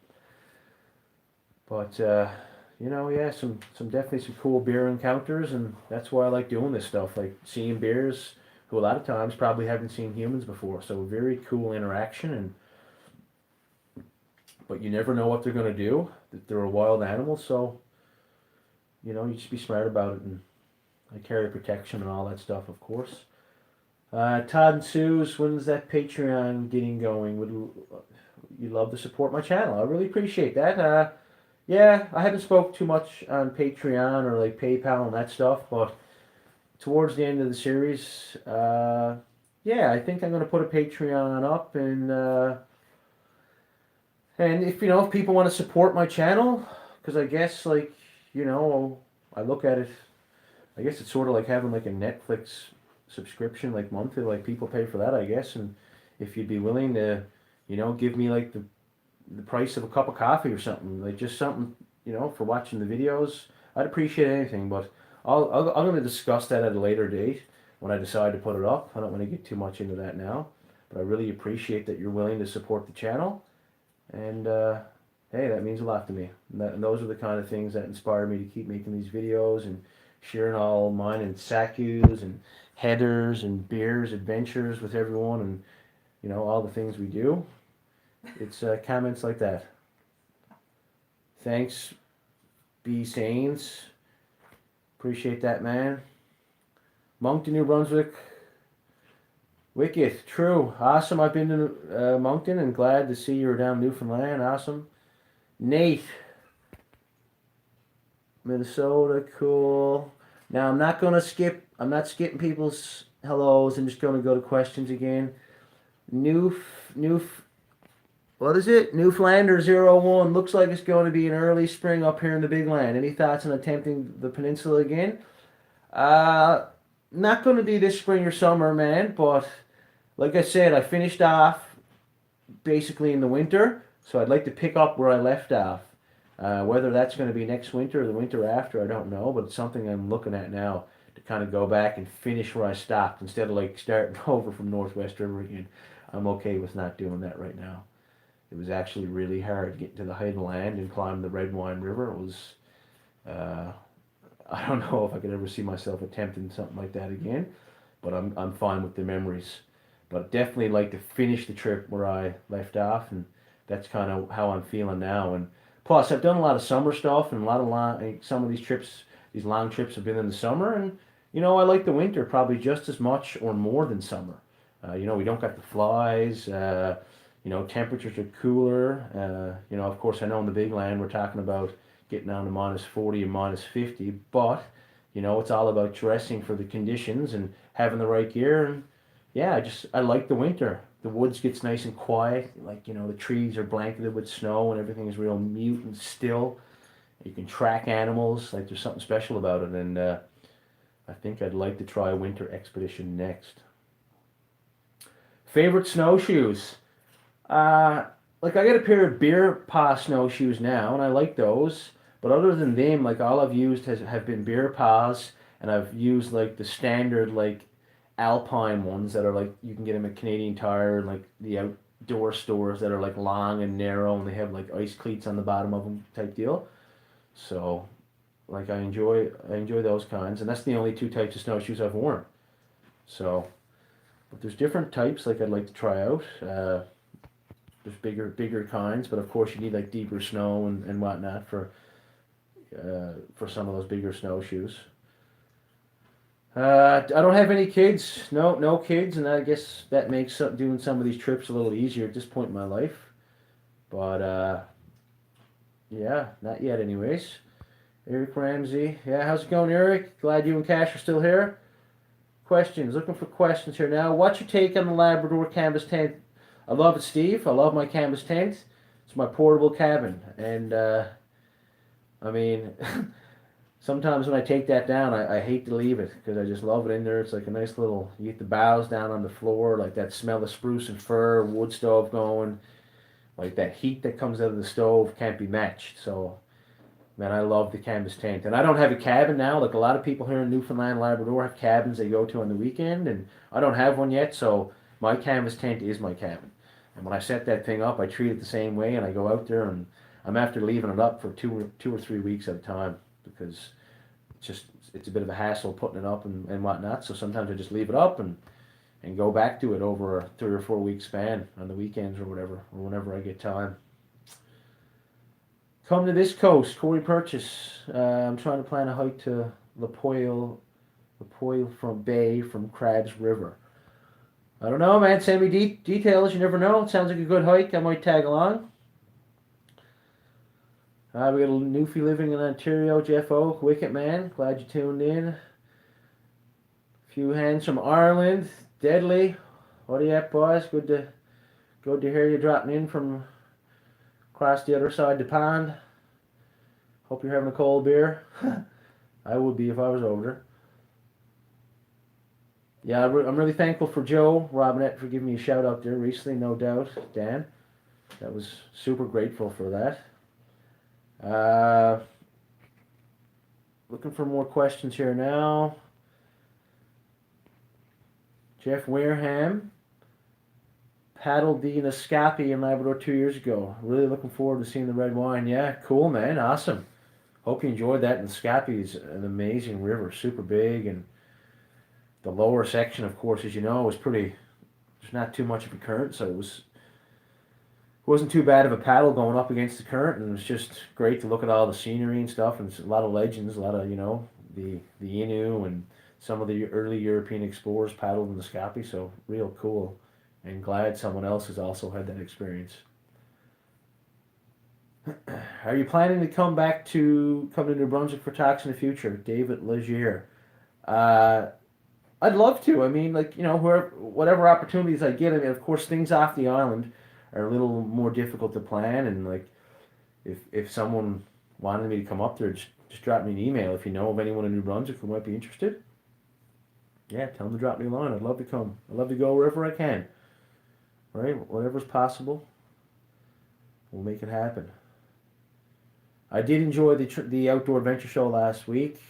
but yeah, some definitely some cool bear encounters, and that's why I like doing this stuff, like seeing bears who a lot of times probably haven't seen humans before. So very cool interaction, and but you never know what they're going to do. They're a wild animal, so you just be smart about it, and I carry protection and all that stuff, of course. Todd and Sue's, when's that Patreon getting going? Would you love to support my channel? I really appreciate that. Yeah, I haven't spoke too much on Patreon or like PayPal and that stuff, but towards the end of the series, yeah, I think I'm gonna put a Patreon up, and if people want to support my channel, because I guess I look at it, I guess it's sort of like having like a Netflix subscription, like monthly, like people pay for that, I guess, and if you'd be willing to, give me like the price of a cup of coffee or something, like just something, for watching the videos, I'd appreciate anything, but I'm going to discuss that at a later date when I decide to put it up. I don't want to get too much into that now, but I really appreciate that you're willing to support the channel, and hey, that means a lot to me, and those are the kind of things that inspire me to keep making these videos and sharing all mine and Sakus and headers and beers adventures with everyone, and all the things we do. It's comments like that. Thanks, B. Sains. Appreciate that, man. Moncton, New Brunswick. Wicked. True. Awesome. I've been to Moncton and glad to see you're down Newfoundland. Awesome. Nate. Minnesota. Cool. Now I'm not skipping people's hellos. I'm just going to go to questions again. What is it? Newfoundlander 01. Looks like it's going to be an early spring up here in the Big Land. Any thoughts on attempting the peninsula again? Not going to be this spring or summer, man. But like I said, I finished off basically in the winter, so I'd like to pick up where I left off. Whether that's going to be next winter or the winter after, I don't know. But it's something I'm looking at now to kind of go back and finish where I stopped instead of like starting over from Northwest River again. I'm okay with not doing that right now. It was actually really hard getting to the height of the land and climb the Red Wine River. It was, I don't know if I could ever see myself attempting something like that again, but I'm fine with the memories. But definitely like to finish the trip where I left off, and that's kind of how I'm feeling now. And plus, I've done a lot of summer stuff, and a lot of some of these trips, these long trips have been in the summer, and I like the winter probably just as much or more than summer. We don't got the flies. Temperatures are cooler. Of course, I know in the Big Land we're talking about getting down to -40 and -50, but it's all about dressing for the conditions and having the right gear. And yeah, I like the winter. The woods gets nice and quiet. Like the trees are blanketed with snow and everything is real mute and still. You can track animals. Like there's something special about it, and I think I'd like to try a winter expedition next. Favorite snowshoes? Like I got a pair of Beer Paw snowshoes now, and I like those. But other than them, like all I've used have been Beer Paws, and I've used like the standard like Alpine ones that are like you can get them at Canadian Tire, and like the outdoor stores that are like long and narrow, and they have like ice cleats on the bottom of them type deal. So, like I enjoy those kinds, and that's the only two types of snowshoes I've worn. So, but there's different types like I'd like to try out. There's bigger kinds, but of course you need like deeper snow and whatnot for some of those bigger snowshoes. I don't have any kids. No kids, and I guess that makes doing some of these trips a little easier at this point in my life. But yeah, not yet anyways. Eric Ramsey. Yeah, how's it going, Eric? Glad you and Cash are still here. Questions. Looking for questions here now. What's your take on the Labrador canvas tent? I love it, Steve. I love my canvas tent. It's my portable cabin. And, I mean, sometimes when I take that down, I hate to leave it because I just love it in there. It's like a nice little, you get the boughs down on the floor, like that smell of spruce and fir, wood stove going. Like that heat that comes out of the stove can't be matched. So, man, I love the canvas tent. And I don't have a cabin now. Like a lot of people here in Newfoundland, Labrador have cabins they go to on the weekend. And I don't have one yet, so my canvas tent is my cabin. And when I set that thing up, I treat it the same way, and I go out there, and I'm after leaving it up for two or 3 weeks at a time because it's a bit of a hassle putting it up and whatnot. So sometimes I just leave it up, and and go back to it over a 3 or 4 week span on the weekends or whatever, or whenever I get time. Come to this coast, Corey Purchase. I'm trying to plan a hike to La Poile from Bay from Crabs River. I don't know, man. Send me details. You never know. It sounds like a good hike. I might tag along. We got a Newfie living in Ontario, Jeff Oak, Wicket Man. Glad you tuned in. A few hands from Ireland. Deadly. What are you at, boys? Good to hear you dropping in from across the other side of the pond. Hope you're having a cold beer. I would be if I was over there. Yeah, I'm really thankful for Joe Robinette for giving me a shout out there recently, no doubt. Dan, that was super grateful for that. Looking for more questions here now. Jeff Wareham paddled the Nascapi in Labrador 2 years ago. Really looking forward to seeing the red wine. Yeah, cool, man. Awesome. Hope you enjoyed that. Nascapi is an amazing river, super big, and the lower section, of course, as you know, was pretty. There's not too much of a current, so it wasn't too bad of a paddle going up against the current, and it was just great to look at all the scenery and stuff, and a lot of legends, a lot of the Innu and some of the early European explorers paddled in the Nascapi, so real cool, and glad someone else has also had that experience. Are you planning to come to New Brunswick for talks in the future? David Legier. I'd love to. I mean, whatever opportunities I get. I mean, of course, things off the island are a little more difficult to plan. And if someone wanted me to come up there, just drop me an email. If you know of anyone in New Brunswick who might be interested, yeah, tell them to drop me a line. I'd love to come. I'd love to go wherever I can. Right, whatever's possible, we'll make it happen. I did enjoy the outdoor adventure show last week.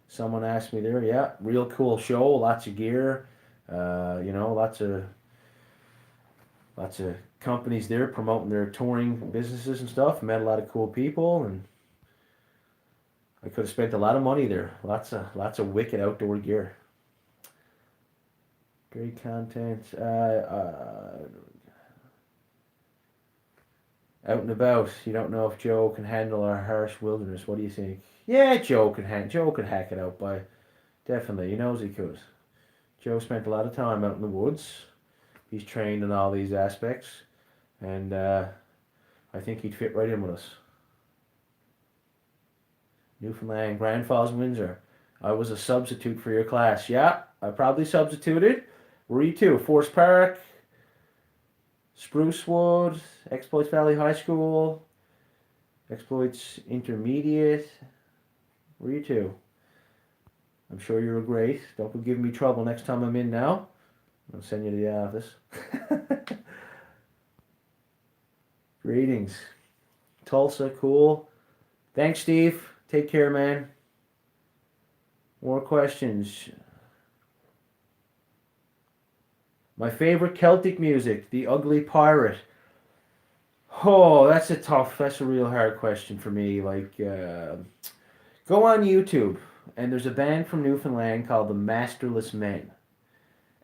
Someone asked me there. Yeah, real cool show. Lots of gear. Lots of companies there promoting their touring businesses and stuff. Met a lot of cool people, and I could have spent a lot of money there. Lots of wicked outdoor gear. Great content. Out and about. You don't know if Joe can handle our harsh wilderness. What do you think? Yeah, Joe could hack it out by definitely. He knows he could. Joe spent a lot of time out in the woods. He's trained in all these aspects, and I think he'd fit right in with us. Newfoundland, Grand Falls, Windsor. I was a substitute for your class. Yeah, I probably substituted. Were you too? Forest Park, Sprucewood, Exploits Valley High School, Exploits Intermediate. Were you too? I'm sure you were great. Don't go giving me trouble next time I'm in now. I'll send you to the office. Greetings. Tulsa, cool. Thanks, Steve. Take care, man. More questions. My favorite Celtic music, The Ugly Pirate. Oh, that's a real hard question for me. Go on YouTube, and there's a band from Newfoundland called the Masterless Men.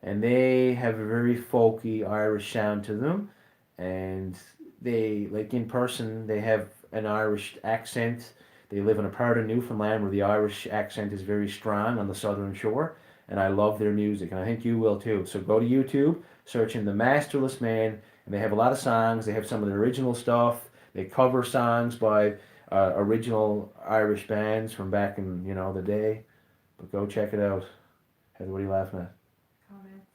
And they have a very folky Irish sound to them. And they, in person, they have an Irish accent. They live in a part of Newfoundland where the Irish accent is very strong on the southern shore. And I love their music, and I think you will too. So go to YouTube, search in the Masterless Man, and they have a lot of songs. They have some of the original stuff. They cover songs by original Irish bands from back in the day. But go check it out. Heather, what are you laughing at? Comments.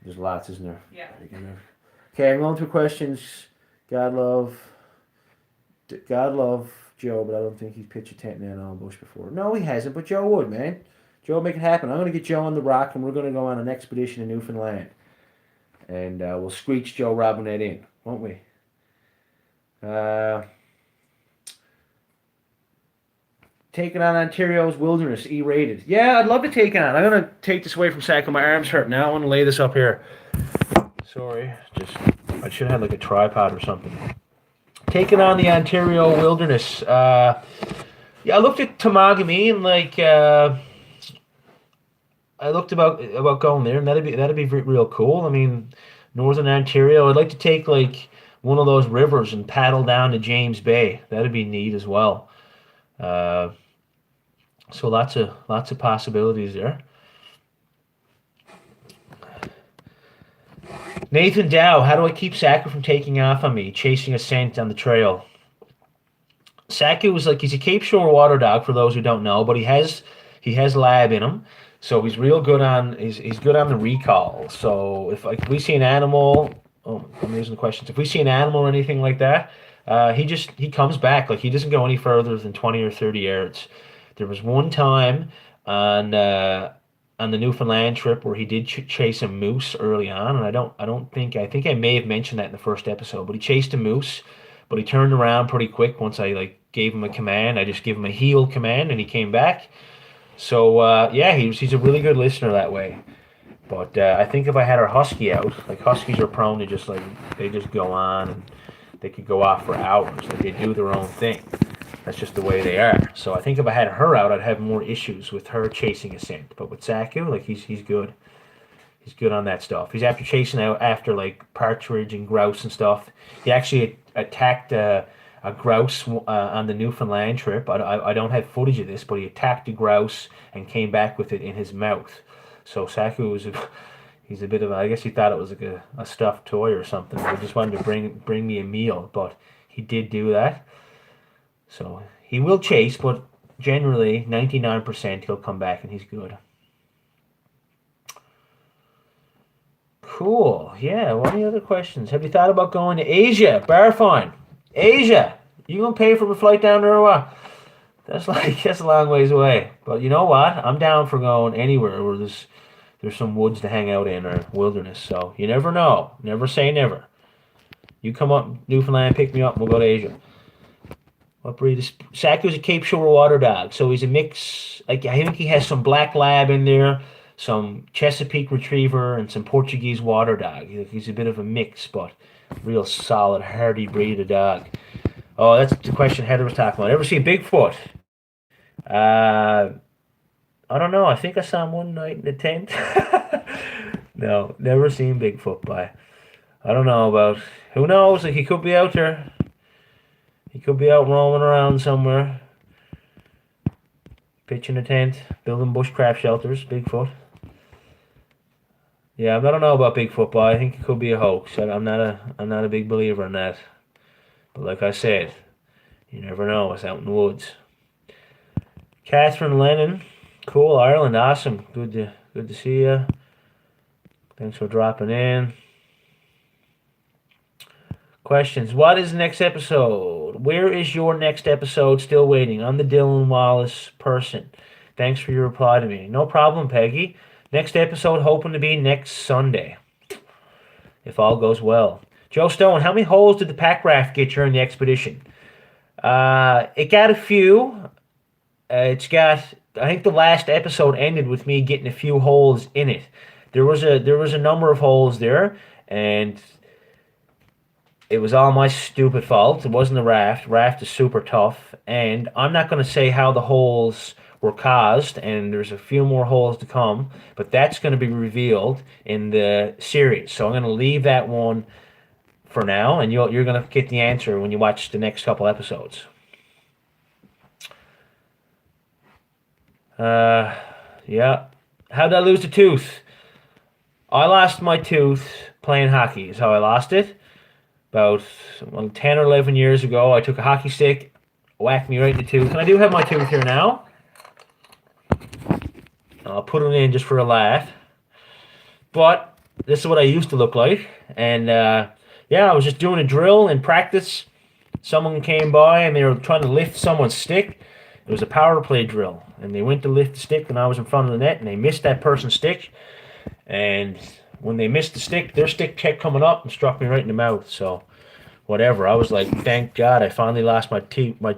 There's lots, isn't there? Yeah. Okay, I'm going through questions. God love Joe, but I don't think he's pitched a tent in an bush before. No, he hasn't, but Joe would, man. Joe, make it happen. I'm going to get Joe on the rock, and we're going to go on an expedition in Newfoundland. And we'll screech Joe Robinette in, won't we? Taking on Ontario's wilderness, E-rated. Yeah, I'd love to take it on. I'm going to take this away from Sack. My arm's hurt now. I want to lay this up here. Sorry. I should have a tripod or something. Taking on the Ontario wilderness. Yeah, I looked at Temagami and I looked about going there, and that'd be real cool. I mean, Northern Ontario. I'd like to take like one of those rivers and paddle down to James Bay. That'd be neat as well. Uh, so lots of possibilities there. Nathan Dow, how do I keep Saku from taking off on me, chasing a scent on the trail? Saku was like he's a Cape Shore water dog for those who don't know, but he has lab in him, so he's real good on he's good on the recall. So if like if we see an animal, oh, I'm using the questions. If we see an animal or anything like that, he comes back. Like he doesn't go any further than 20 or 30 yards. There was one time on on the Newfoundland trip where he did chase a moose early on, and I think I may have mentioned that in the first episode, but he chased a moose, but he turned around pretty quick once I like gave him a command. I just gave him a heel command, and he came back. So yeah, he's a really good listener that way. But I think if I had our husky out, like huskies are prone to just like they just go on and they could go off for hours. Like they do their own thing. That's just the way they are. So I think if I had her out, I'd have more issues with her chasing a scent. But with Saku, like he's good. He's good on that stuff. He's after chasing out after like partridge and grouse and stuff. He actually attacked a grouse on the Newfoundland trip. I don't have footage of this, but he attacked a grouse and came back with it in his mouth. So Saku he's a bit of I guess he thought it was like a stuffed toy or something. He just wanted to bring me a meal, but he did do that. So he will chase, but generally 99% he'll come back and he's good. Cool. Yeah. Well, any other questions? Have you thought about going to Asia? Barfine. Asia. You gonna pay for a flight down there or what? That's a long ways away. But you know what? I'm down for going anywhere where there's some woods to hang out in or wilderness. So you never know. Never say never. You come up Newfoundland, pick me up, and we'll go to Asia. What breed is Saku's a Cape Shore water dog, so he's a mix. Like I think he has some black lab in there, some Chesapeake Retriever, and some Portuguese water dog. He's a bit of a mix, but real solid, hardy breed of dog. Oh, that's the question Heather was talking about. Ever see Bigfoot? Uh, I don't know. I think I saw him one night in the tent. No, never seen Bigfoot by. I don't know about. Who knows? Like he could be out there. He could be out roaming around somewhere, pitching a tent, building bushcraft shelters. Bigfoot. Yeah, I don't know about Bigfoot, but I think it could be a hoax. I'm not a big believer in that. But like I said, you never know. It's out in the woods. Catherine Lennon, cool. Ireland, awesome. Good to see you. Thanks for dropping in. Questions. What is the next episode? Where is your next episode? Still waiting. I'm the Dylan Wallace person. Thanks for your reply to me. No problem, Peggy. Next episode hoping to be next Sunday, if all goes well. Joe Stone, how many holes did the pack raft get during the expedition? It got a few. It's got. I think the last episode ended with me getting a few holes in it. There was a number of holes there, and it was all my stupid fault. It wasn't the raft. Raft is super tough, and I'm not going to say how the holes were caused, and there's a few more holes to come, but that's going to be revealed in the series. So I'm going to leave that one for now, and you're going to get the answer when you watch the next couple episodes. Yeah. How did I lose the tooth? I lost my tooth playing hockey. Is how I lost it. About 10 or 11 years ago, I took a hockey stick, whacked me right in the tooth. And I do have my tooth here now. I'll put it in just for a laugh. But this is what I used to look like. And yeah, I was just doing a drill in practice. Someone came by and they were trying to lift someone's stick. It was a power play drill. And they went to lift the stick when I was in front of the net, and they missed that person's stick. And when they missed the stick, their stick kept coming up and struck me right in the mouth. So, whatever. I was like, thank God, I finally lost my teeth. My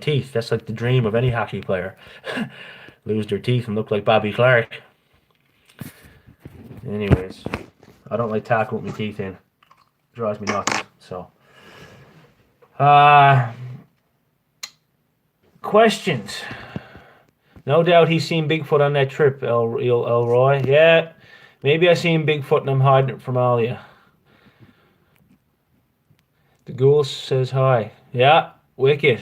teeth. That's like the dream of any hockey player. Lose their teeth and look like Bobby Clark. Anyways, I don't like talking with my teeth in. It drives me nuts. So, questions. No doubt he's seen Bigfoot on that trip, Elroy. Yeah, maybe I seen Bigfoot and I'm hiding it from all of you. The ghoul says hi. Yeah, wicked.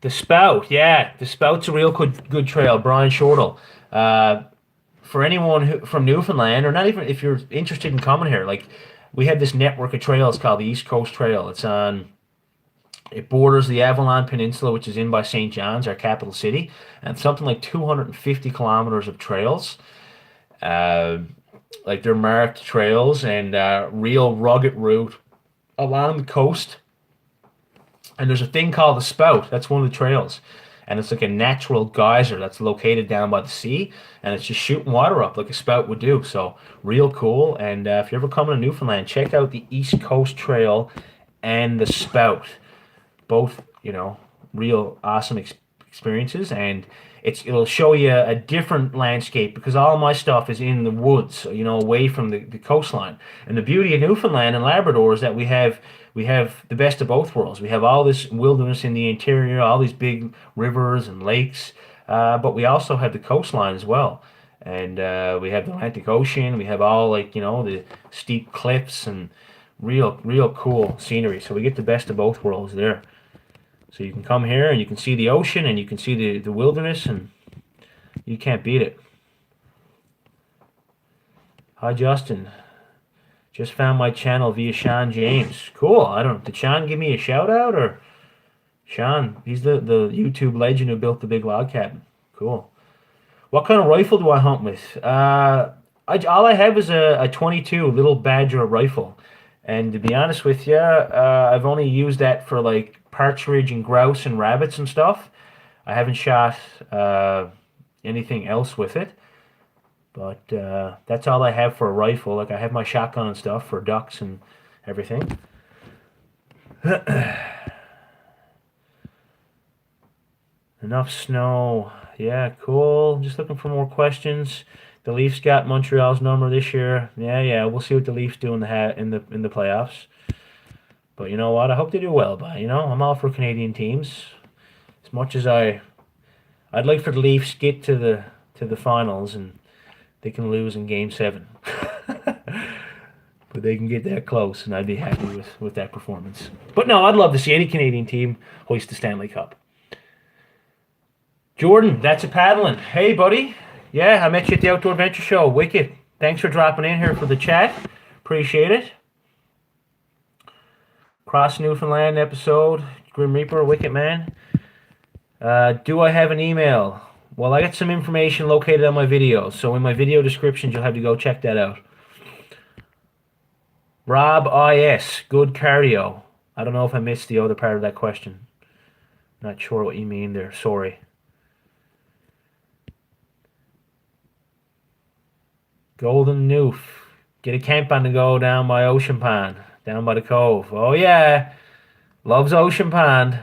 The Spout, yeah, the Spout's a real good trail. Brian Shortle. Uh, for anyone from Newfoundland, or not even if you're interested in coming here, like we have this network of trails called the East Coast Trail. It borders the Avalon Peninsula, which is in by St. John's, our capital city, and something like 250 kilometers of trails. Uh, like they're marked trails and real rugged route along the coast. And there's a thing called the Spout. That's one of the trails. And it's like a natural geyser that's located down by the sea. And it's just shooting water up like a spout would do. So, real cool. And if you're ever coming to Newfoundland, check out the East Coast Trail and the Spout. Both, real awesome experiences. And it'll show you a different landscape because all my stuff is in the woods, away from the coastline. And the beauty of Newfoundland and Labrador is that we have the best of both worlds. We have all this wilderness in the interior, all these big rivers and lakes, but we also have the coastline as well. And we have the Atlantic Ocean. We have all the steep cliffs and real cool scenery. So we get the best of both worlds there. So you can come here and you can see the ocean and you can see the wilderness and you can't beat it. Hi, Justin. Just found my channel via Sean James. Cool. I don't know. Did Sean give me a shout out or Sean? He's the YouTube legend who built the big log cabin. Cool. What kind of rifle do I hunt with? All I have is a 22 little Badger rifle. And to be honest with you, I've only used that for like partridge and grouse and rabbits and stuff. I haven't shot anything else with it. But that's all I have for a rifle. Like I have my shotgun and stuff for ducks and everything. Enough snow. Yeah, cool. Just looking for more questions. The Leafs got Montreal's number this year. Yeah. We'll see what the Leafs do in the playoffs. But you know what? I hope they do well. But I'm all for Canadian teams. As much as I'd like for the Leafs to get to the finals and they can lose in Game 7. But they can get that close, and I'd be happy with that performance. But no, I'd love to see any Canadian team hoist the Stanley Cup. Jordan, that's a paddling. Hey, buddy. Yeah, I met you at the Outdoor Adventure Show. Wicked. Thanks for dropping in here for the chat. Appreciate it. Cross Newfoundland episode. Grim Reaper, Wicked Man. Do I have an email? Well, I got some information located on my videos. So in my video descriptions, you'll have to go check that out. Rob IS, good cardio. I don't know if I missed the other part of that question. Not sure what you mean there. Sorry. Golden Noof. Get a camp on the go down by Ocean Pond. Down by the cove. Oh yeah. Loves Ocean Pond.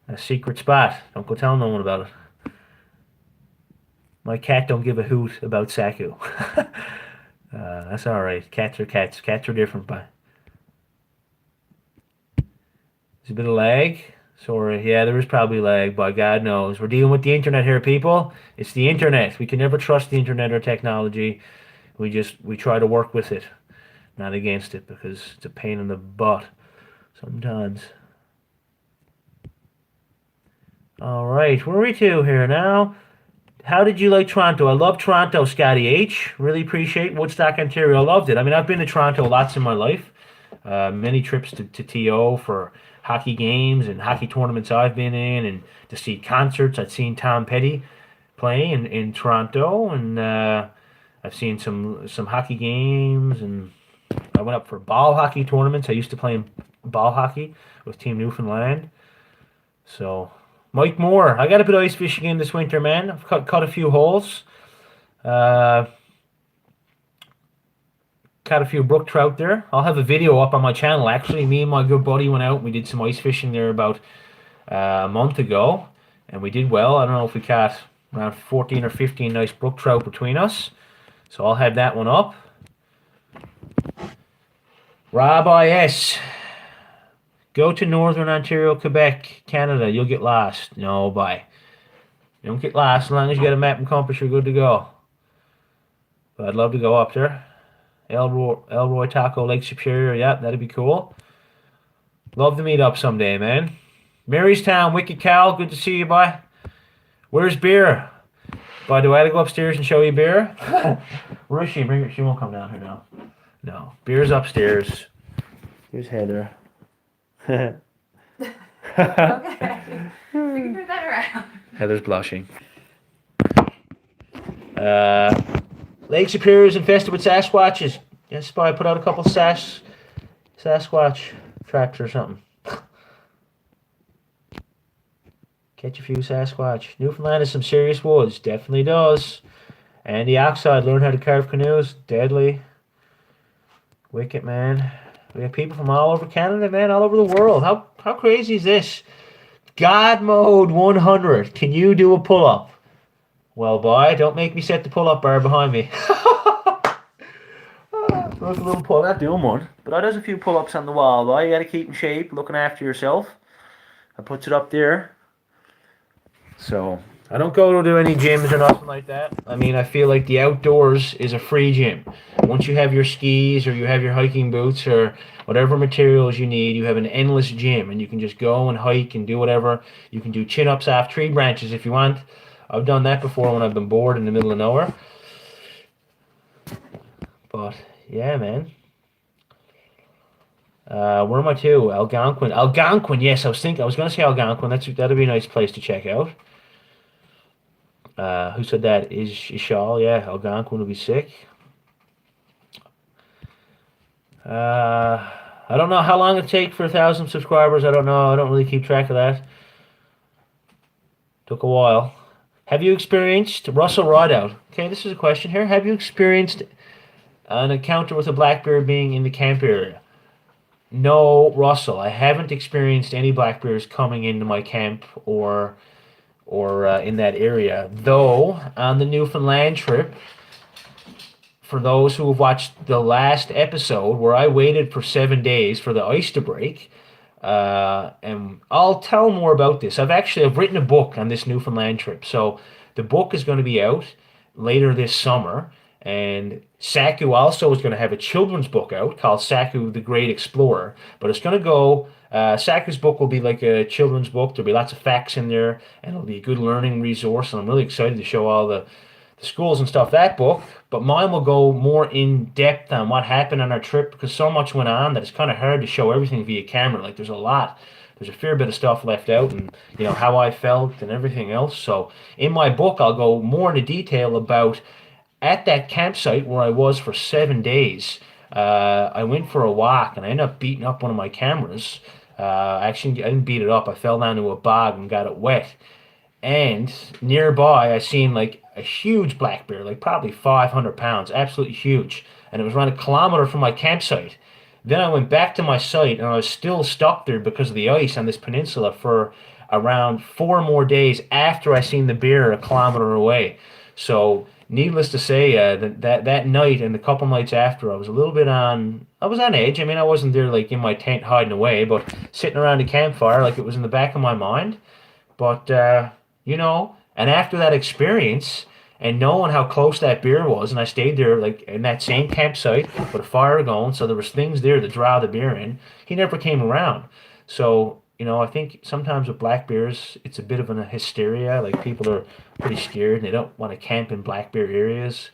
A secret spot. Don't go tell no one about it. My cat don't give a hoot about Saku. That's all right. Cats are cats. Cats are different, but there's a bit of lag. Sorry. Yeah, there is probably lag, but God knows. We're dealing with the internet here, people. It's the internet. We can never trust the internet or technology. We try to work with it, not against it, because it's a pain in the butt sometimes. All right, where are we to here now? How did you like Toronto? I love Toronto, Scotty H. Really appreciate Woodstock, Ontario. I loved it. I mean, I've been to Toronto lots in my life. Many trips to TO for hockey games and hockey tournaments I've been in, and to see concerts. I've seen Tom Petty play in Toronto, and I've seen some hockey games, and I went up for ball hockey tournaments. I used to play in ball hockey with Team Newfoundland. So, Mike Moore, I got a bit of ice fishing in this winter, man. I've cut a few holes. Caught a few brook trout there. I'll have a video up on my channel. Actually, me and my good buddy went out and we did some ice fishing there about a month ago, and we did well. I don't know if we caught around 14 or 15 nice brook trout between us. So I'll have that one up. Rob IS. Go to Northern Ontario, Quebec, Canada. You'll get lost. No, bye. You don't get lost as long as you got a map and compass. You're good to go. But I'd love to go up there. Elroy Taco, Lake Superior. Yep, that'd be cool. Love to meet up someday, man. Marystown, Wicked Cal. Good to see you, boy. Where's beer? Boy, do I have to go upstairs and show you beer? Where is she? Bring her. She won't come down here now. No. Beer's upstairs. Here's Heather. Okay. We can turn that around. Heather's blushing. Lake Superior is infested with Sasquatches. Yes, I put out a couple Sasquatch tracks or something. Catch a few Sasquatch. Newfoundland has some serious woods. Definitely does. And the oxide, learn how to carve canoes. Deadly. Wicked, man. We have people from all over Canada, man, all over the world. How crazy is this? God mode 100. Can you do a pull-up? Well, boy, don't make me set the pull-up bar behind me. Look, a little pull. Not doing one, but I does a few pull-ups on the wall, boy. You got to keep in shape, looking after yourself. I puts it up there. So I don't go to do any gyms or nothing like that. I mean, I feel like the outdoors is a free gym. Once you have your skis or you have your hiking boots or whatever materials you need, you have an endless gym and you can just go and hike and do whatever. You can do chin-ups off tree branches if you want. I've done that before when I've been bored in the middle of nowhere. But yeah, man. Where am I to? Algonquin. Algonquin, yes, I was going to say Algonquin. That'd be a nice place to check out. Who said that? Ishal, yeah, Algonquin would be sick. I don't know how long it take for 1,000 subscribers. I don't know. I don't really keep track of that. Took a while. Have you experienced Russell Rideout? Okay, this is a question here. Have you experienced an encounter with a black bear being in the camp area? No, Russell, I haven't experienced any black bears coming into my camp or in that area. Though on the Newfoundland trip, for those who have watched the last episode where I waited for 7 days for the ice to break, and I'll tell more about this. I've written a book on this Newfoundland trip, so the book is going to be out later this summer. And Saku also is going to have a children's book out called Saku the Great Explorer. But it's going to go, Saku's book will be like a children's book. There'll be lots of facts in there, and it'll be a good learning resource. And I'm really excited to show all the schools and stuff that book. But mine will go more in depth on what happened on our trip because so much went on that it's kind of hard to show everything via camera. Like there's a fair bit of stuff left out, and how I felt and everything else. So in my book, I'll go more into detail about. At that campsite where I was for 7 days, I went for a walk and I ended up beating up one of my cameras. Actually, I didn't beat it up. I fell down to a bog and got it wet. And nearby, I seen like a huge black bear, like probably 500 pounds, absolutely huge. And it was around a kilometer from my campsite. Then I went back to my site and I was still stuck there because of the ice on this peninsula for around 4 more days after I seen the bear a kilometer away. So needless to say, that night and the couple nights after, I was on edge. I mean, I wasn't there like in my tent hiding away, but sitting around the campfire like it was in the back of my mind. But, and after that experience and knowing how close that beer was, and I stayed there like in that same campsite with a fire going, so there was things there to draw the beer in, he never came around. So, I think sometimes with black bears, it's a bit of a hysteria. Like people are pretty scared and they don't want to camp in black bear areas.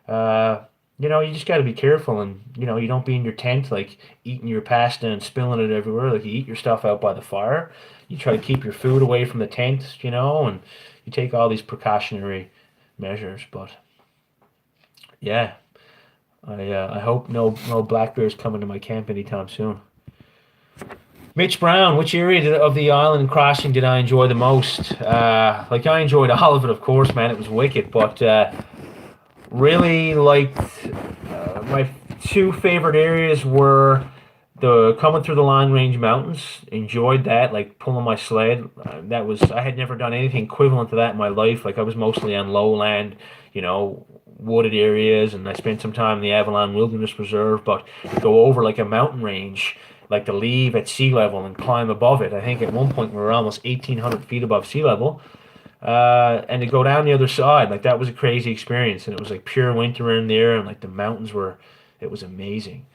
You just got to be careful and, you don't be in your tent like eating your pasta and spilling it everywhere. Like you eat your stuff out by the fire. You try to keep your food away from the tent, and you take all these precautionary measures. But yeah, I hope no black bears come into my camp anytime soon. Mitch Brown, which area of the island crossing did I enjoy the most? I enjoyed all of it, of course, man. It was wicked, but really liked my two favorite areas were the coming through the Long Range Mountains. Enjoyed that, like pulling my sled. I had never done anything equivalent to that in my life. Like I was mostly on lowland, wooded areas, and I spent some time in the Avalon Wilderness Reserve. But to go over like a mountain range like to leave at sea level and climb above it. I think at one point we were almost 1,800 feet above sea level. And to go down the other side, like that was a crazy experience. And it was like pure winter in there, and like the mountains were, it was amazing.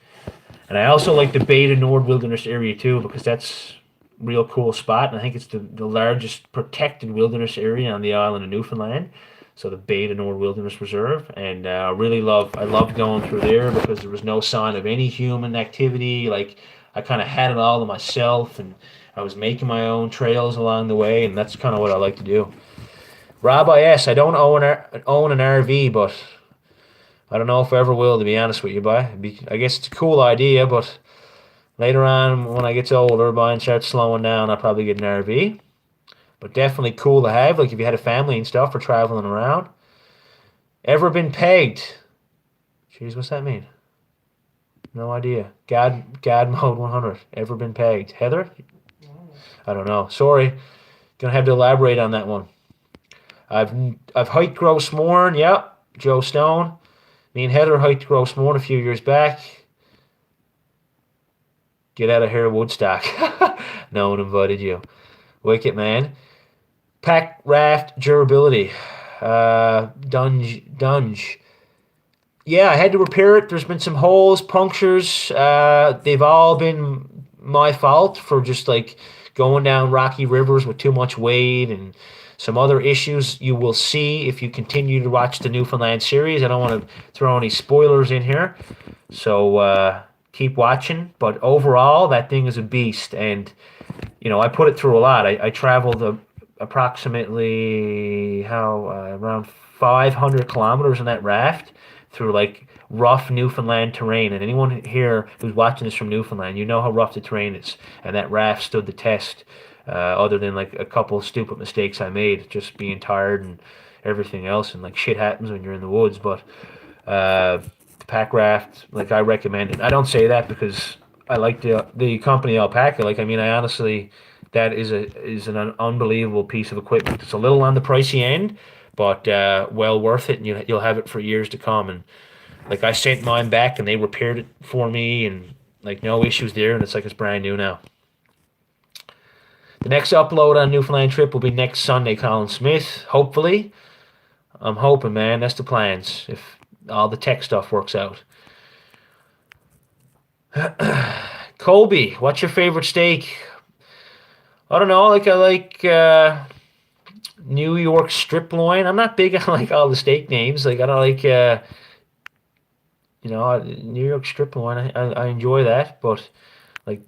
And I also like the Bay de Nord Wilderness area too, because that's a real cool spot. And I think it's the largest protected wilderness area on the island of Newfoundland. So the Bay de Nord Wilderness Reserve. And I loved going through there because there was no sign of any human activity. Like I kind of had it all to myself, and I was making my own trails along the way. And that's kind of what I like to do. Rabbi S, I don't own an RV, but I don't know if I ever will, to be honest with you, boy. I guess it's a cool idea, but later on, when I get older, boy, and start slowing down, I'll probably get an RV. But definitely cool to have, like if you had a family and stuff for traveling around. Ever been pegged? Jeez, what's that mean? No idea. God mode 100. Ever been pegged? Heather? I don't know. Sorry. Gonna have to elaborate on that one. I've I've hiked Gross Mourne. Yep. Joe Stone. Me and Heather hiked Gross Mourne a few years back. Get out of here, Woodstock. No one invited you. Wicked, man. Pack raft durability. Dunge. Yeah, I had to repair it. There's been some holes, punctures. They've all been my fault for just like going down rocky rivers with too much weight and some other issues you will see if you continue to watch the Newfoundland series. I don't want to throw any spoilers in here, so keep watching. But overall, that thing is a beast, and I put it through a lot. I traveled approximately around 500 kilometers in that raft through like rough Newfoundland terrain. And anyone here who's watching this from Newfoundland, you know how rough the terrain is, and that raft stood the test. Other than like a couple of stupid mistakes I made, just being tired and everything else, and like shit happens when you're in the woods. But the pack raft, like I recommend it. I don't say that because I like the company Alpaca. Like I mean, I honestly, that is an unbelievable piece of equipment. It's a little on the pricey end, but well worth it, and you'll have it for years to come. And like I sent mine back, and they repaired it for me, and like no issues there, and it's like it's brand new now. The next upload on Newfoundland trip will be next Sunday, Colin Smith. Hopefully. I'm hoping, man. That's the plans. If all the tech stuff works out. Colby, what's your favorite steak? I don't know. I like New York strip loin. I'm not big on like all the steak names. Like I don't like New York strip loin. I enjoy that, but like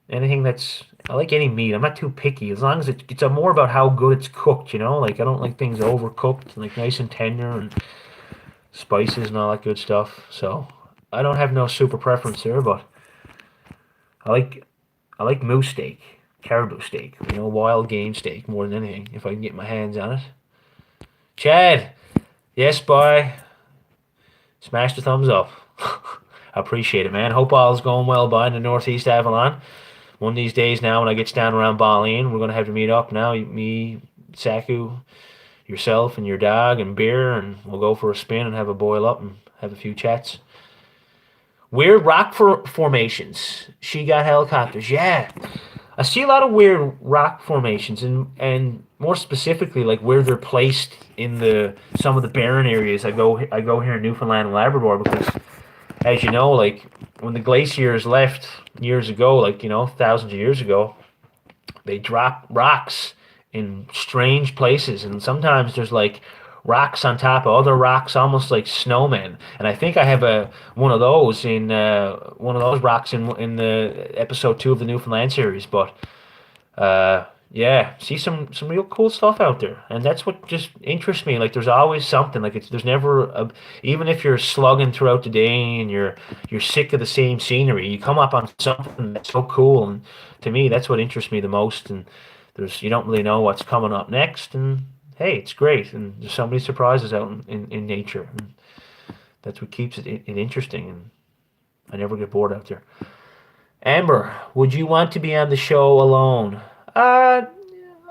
anything that's I like any meat. I'm not too picky as long as it's more about how good it's cooked. Like I don't like things overcooked and like nice and tender and spices and all that good stuff. So I don't have no super preference there, but I like I like moose steak, caribou steak, wild game steak more than anything if I can get my hands on it. Chad, yes, boy, smash the thumbs up. I appreciate it, man. Hope all's going well, by in the Northeast Avalon. One of these days now, when I get down around Ballin, we're gonna have to meet up now. Me, Saku, yourself, and your dog, and beer, and we'll go for a spin and have a boil up and have a few chats. Weird rock formations. She got helicopters. Yeah, I see a lot of weird rock formations, and more specifically, like where they're placed in the some of the barren areas. I go here in Newfoundland and Labrador because, as you know, like when the glaciers left years ago, like thousands of years ago, they drop rocks in strange places, and sometimes there's like rocks on top of other rocks, almost like snowmen. And I think I have a one of those rocks in the episode 2 of the Newfoundland series. But yeah, see some real cool stuff out there, and that's what just interests me. Like there's always something. Like there's never even if you're slugging throughout the day and you're sick of the same scenery, you come up on something that's so cool. And to me, that's what interests me the most. And you don't really know what's coming up next, and hey, it's great. And there's so many surprises out in nature, and that's what keeps it interesting. And I never get bored out there. Amber, would you want to be on the show alone? Uh,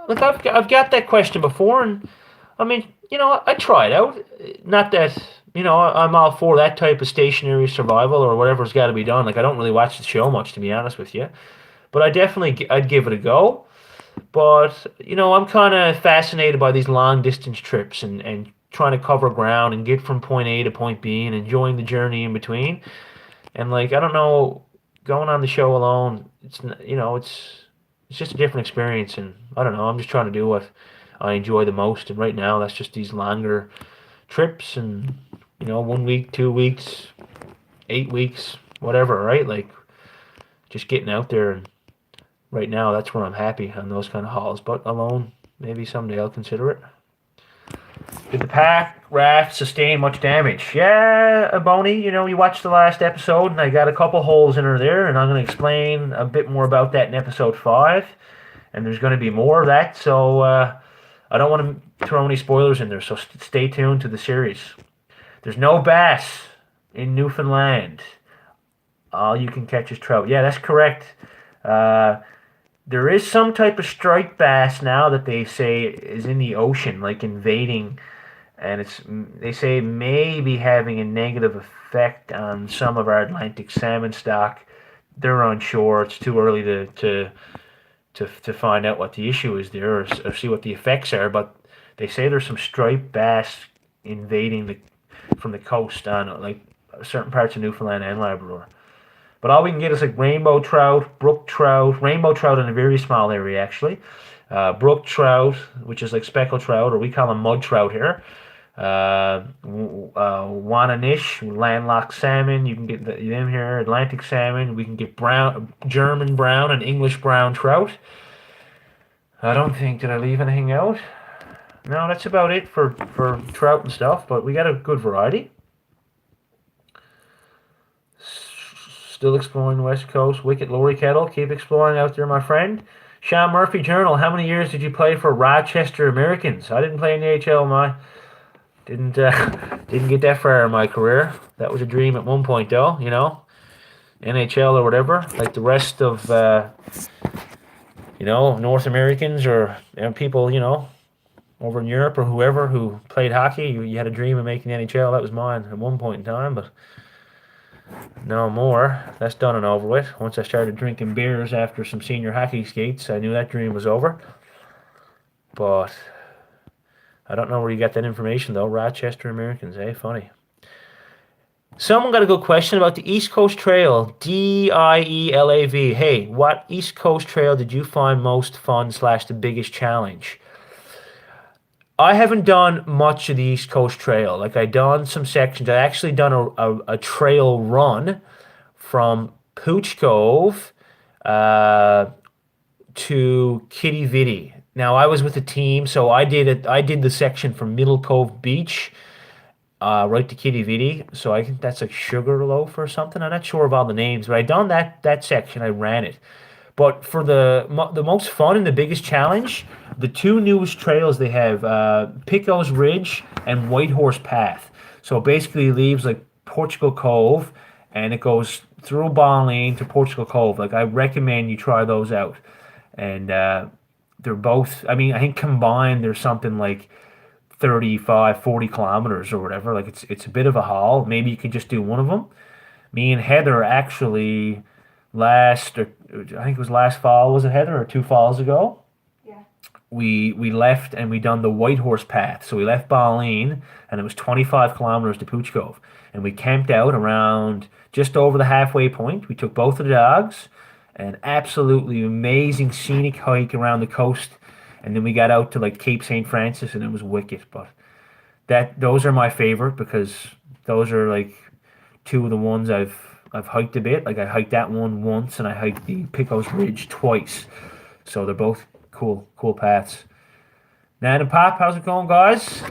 Look, I've got that question before, and I mean, I try it out. Not that I'm all for that type of stationary survival or whatever's got to be done. Like I don't really watch the show much, to be honest with you, but I'd give it a go. But I'm kind of fascinated by these long distance trips and trying to cover ground and get from point A to point B and enjoying the journey in between. And like I don't know, going on the show alone, it's just a different experience. And I don't know, I'm just trying to do what I enjoy the most. And right now, that's just these longer trips and 1 week, 2 weeks, 8 weeks, whatever, right? Like just getting out there. And right now, that's where I'm happy on those kind of hauls. But alone, maybe someday I'll consider it. Did the pack raft sustain much damage? Yeah, Boney, you watched the last episode, and I got a couple holes in her there, and I'm going to explain a bit more about that in episode 5. And there's going to be more of that, so I don't want to throw any spoilers in there, so stay tuned to the series. There's no bass in Newfoundland. All you can catch is trout. Yeah, that's correct. Uh, there is some type of striped bass now that they say is in the ocean, like invading, and they say may be having a negative effect on some of our Atlantic salmon stock. They're unsure. It's too early to find out what the issue is there or see what the effects are. But they say there's some striped bass invading from the coast on like certain parts of Newfoundland and Labrador. But all we can get is like rainbow trout, brook trout, rainbow trout in a very small area actually. Brook trout, which is like speckled trout, or we call them mud trout here. Wananish, landlocked salmon. You can get them here. Atlantic salmon. We can get German brown, and English brown trout. I don't think did I leave anything out? No, that's about it for trout and stuff. But we got a good variety. Still exploring the West Coast. Wicked Lorry Kettle. Keep exploring out there, my friend. Sean Murphy Journal. How many years did you play for Rochester Americans? I didn't play in the AHL, didn't get that far in my career. That was a dream at one point, though. NHL or whatever. Like the rest of North Americans or people over in Europe or whoever who played hockey. You had a dream of making the NHL. That was mine at one point in time, but no more. That's done and over with. Once I started drinking beers after some senior hockey skates, I knew that dream was over. But I don't know where you got that information, though. Rochester Americans, eh? Funny. Someone got a good question about the East Coast Trail, DIELAV. Hey, what East Coast Trail did you find most fun / the biggest challenge? I haven't done much of the East Coast Trail. Like I done some sections. I actually done a trail run from Pooch Cove to Kitty Vitty. Now I was with a team, so I did it. I did the section from Middle Cove Beach right to Kitty Vitty. So I think that's like Sugarloaf or something. I'm not sure of all the names, but I done that section. I ran it. But for the most fun and the biggest challenge, the two newest trails they have, Picos Ridge and Whitehorse Path. So it basically leaves like Portugal Cove, and it goes through Balling to Portugal Cove. Like I recommend you try those out. And they're both, I mean, I think combined there's something like 35, 40 kilometers or whatever. Like it's a bit of a haul. Maybe you could just do one of them. Me and Heather actually I think it was last fall, was it Heather, or 2 falls ago? Yeah. We left and we done the Whitehorse Path. So we left Balleen and it was 25 kilometers to Pooch Cove. And we camped out around just over the halfway point. We took both of the dogs. An absolutely amazing scenic hike around the coast. And then we got out to like Cape St. Francis and it was wicked. But those are my favorite because those are like two of the ones I've hiked a bit. Like I hiked that one once and I hiked the Picos Ridge twice. So they're both cool paths. Nan and Pop, how's it going, guys?